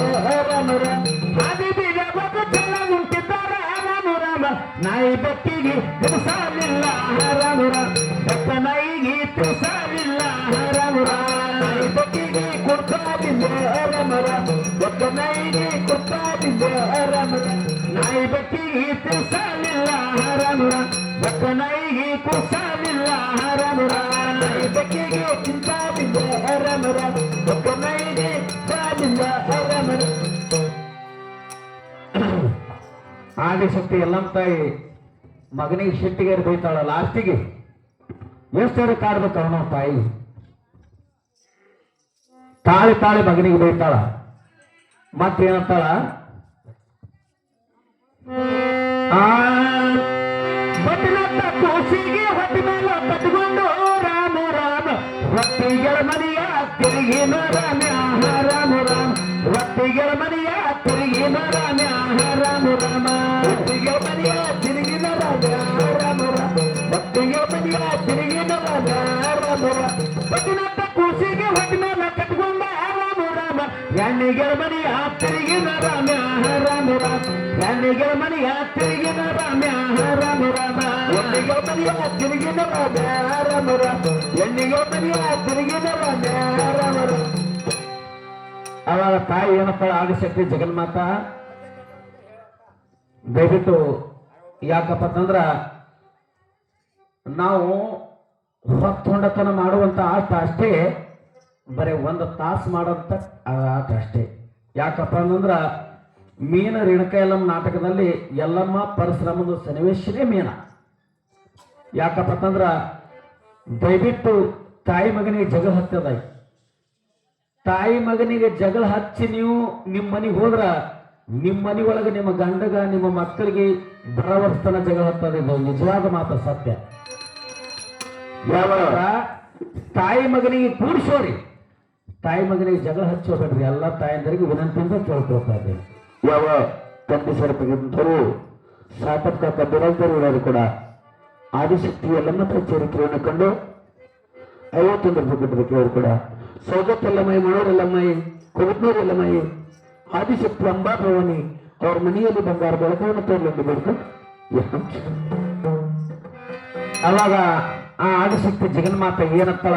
ರಾಮು ರಾಮ ಆದಿ ಬೀದೆ ಒಯ್ದು ಚಲ್ಲಾಗುಂಟಿದ್ದಾರೆ ರಾಮು ರಾಮ ನಾಯಿ ಬೆಕ್ಕಿಗೆ ತಿರುಸಾಲಿಲ್ಲ ರಾಮು ರಾಮ ಬೆಕ್ಕ ನಾಯಿಗೆ ತಿರುಸಾಲಿಲ್ಲ ರಾಮು ರಾಮ ನಾಯಿ ಬೆಕ್ಕಿಗೆ ಕೊಡ್ತಾದಿಲ್ಲ ರಾಮು ರಾಮ ಬೆಕ್ಕ ನಾಯಿಗೆ ಕೊಡ್ತಾದಿಲ್ಲ ರಾಮು ರಾಮ ನಾಯಿ ಬೆಕ್ಕಿಗೆ ತಿರುಸಾಲಿಲ್ಲ ರಾಮು ರಾಮ ಬೆಕ್ಕ ನಾಯಿಗೆ ಕೊಡ್ಸಾಲಿಲ್ಲ ರಾಮು ರಾಮ ನಾಯಿ ಬೆಕ್ಕಿಗೆ ತಿಂತಾದಿಲ್ಲ ರಾಮು ರಾಮ ಬೆಕ್ಕ ನಾಯಿಗೆ ಸಾಲಿಲ್ಲ ರಾಮು ರಾಮ ಆದಿಶಕ್ತಿ ಎಲ್ಲಮ್ಮ ತಾಯಿ ಮಗನಿಗೆ ಶಿಟ್ಟಿಗೆ ಬೈತಾಳ. ಲಾಸ್ಟಿಗೆ ಎಷ್ಟರ ಕಾಡ್ಬೇಕು ಅವನ ತಾಯಿ ತಾಳಿ ತಾಳಿ ಮಗನಿಗೆ ಬೈತಾಳ. ಮತ್ತೇನಂತಾಳ? ಬಟ್ಟಿನತ್ತ ಕೋಸಿಗೆ ಹೊಟ್ಟಿ ಮೇಲೆ ಕಟ್ಕೊಂಡು ರಾಮು ರಾಮ ರೊಟ್ಟಿಗಳ ಮನೆಯ ತಿರುಗಿನ ರಾಮ್ಯ ರಾಮು ರಾಮ ರೊಟ್ಟಿಗಳ ಮನೆಯ ತಿರುಗಿನ ರಾಮ್ಯ ರಾಮು ರಾಮ ರೊಟ್ಟಿಗೆ ಮನೆಯ ತಿರುಗಿನ ರಾಮ್ಯ ರಾಮು ರಾಮ ರೊಟ್ಟಿಗೆ ಮನೆಯ ತಿರುಗಿನ ರಾಮ್ಯ ರಾಮು ರಾಮ ಬಟ್ಟಿನತ್ತ ಕೂಸಿಗೆ ಹೊಟ್ಟಿ ಮೇಲೆ ಕಟ್ಕೊಂಡ ರಾಮು ರಾಮ ಎಣ್ಣಿಗಳ ಮನೆಯ ತಿರುಗಿನ ರಾಮ್ಯ ರಾಮು ರಾಮ ಎಣ್ಣಿಗಳ ಮನೆಯ ತಿರುಗಿನ ರಾಮ್ಯ ರಾಮು ರಾಮ ಹೆಣ್ಣಿಗೆ ಮನೆಯ ತಿರುಗಿನವ ನ್ಯಾರಮರ ಹೆಣ್ಣಿಗೆ ಮನೆಯ ತಿರುಗಿನವ ನ್ಯಾರಮರ. ಅವಾಗ ತಾಯಿ ಏನಪ್ಪ ಆದಿಶಕ್ತಿ ಜಗನ್ಮಾತ ದಯವಿಟ್ಟು ಯಾಕಪ್ಪ ಅಂತಂದ್ರ ನಾವು ಹೊತ್ತು ಹೊಂಡತನ ಮಾಡುವಂತ ಆಟ ಅಷ್ಟೇ, ಬರೀ ಒಂದು ತಾಸು ಮಾಡೋಂಥ ಆಟ ಅಷ್ಟೇ. ಯಾಕಪ್ಪ ಅಂತಂದ್ರ ಮೀನ ರೇಣುಕ ಯಲ್ಲಮ್ಮ ನಾಟಕದಲ್ಲಿ ಯಲ್ಲಮ್ಮ ಪರಶುರಾಮನ ಸನ್ನಿವೇಶನೇ ಮೀನ. ಯಾಕಪ್ಪ ಅಂತಂದ್ರ ದಯವಿಟ್ಟು ತಾಯಿ ಮಗನಿಗೆ ಜಗಳ ಹತ್ತದ. ತಾಯಿ ಮಗನಿಗೆ ಜಗಳ ಹಚ್ಚಿ ನೀವು ನಿಮ್ಮ ಮನೆಗೆ ಹೋದ್ರ ನಿಮ್ಮ ಮನೆ ಒಳಗೆ ನಿಮ್ಮ ಗಂಡಗ ನಿಮ್ಮ ಮಕ್ಕಳಿಗೆ ಬರವರ್ತನ ಜಗಳ ಹತ್ತದ. ಇದು ನಿಜವಾದ ಮಾತು, ಸತ್ಯ. ಯಾವಾಗ ತಾಯಿ ಮಗನಿಗೆ ಕೂಡಿಸೋರಿ, ತಾಯಿ ಮಗನಿಗೆ ಜಗಳ ಹಚ್ಚೋಬೇಡ್ರಿ. ಎಲ್ಲ ತಾಯಂದರಿಗೆ ವಿನಂತಿಯಿಂದ ಕೇಳ್ಕೊಳ್ತಾ ಇದ್ದೇನೆ. ಯಾವ ತಂದೆ ಸರಪಗಿಂತರು ಸಾಪತ್ಕ ಕಬ್ಬಿರಾಜರು ಕೂಡ ಆದಿಶಕ್ತಿ ಎಲ್ಲಮ್ಮ ಚರಿತ್ರೆಯನ್ನು ಕಂಡು 51 ರೂಪಾಯಿ ಕೊಟ್ಟಿದ್ದಕ್ಕೆ ಅವರು ಕೂಡ ಸೌಗತ್ತೆಲ್ಲಮ್ಮಯ್ಯ, ಮಣೋರೆಲ್ಲಮ್ಮಯ್ಯ, ಕೊಗತ್ನೂರೆಲ್ಲಮ್ಮಯ್ಯ, ಆದಿಶಕ್ತಿ ಅಂಬಾಭವಾನಿ ಅವ್ರ ಮನೆಯಲ್ಲಿ ಬಂಗಾರ ಬೆಳಕವನ್ನು ತೋರ್ಲೆಂದು ಬೇಕು. ಅವಾಗ ಆ ಆದಿಶಕ್ತಿ ಜಗನ್ಮಾತ ಏನಂತಾಳ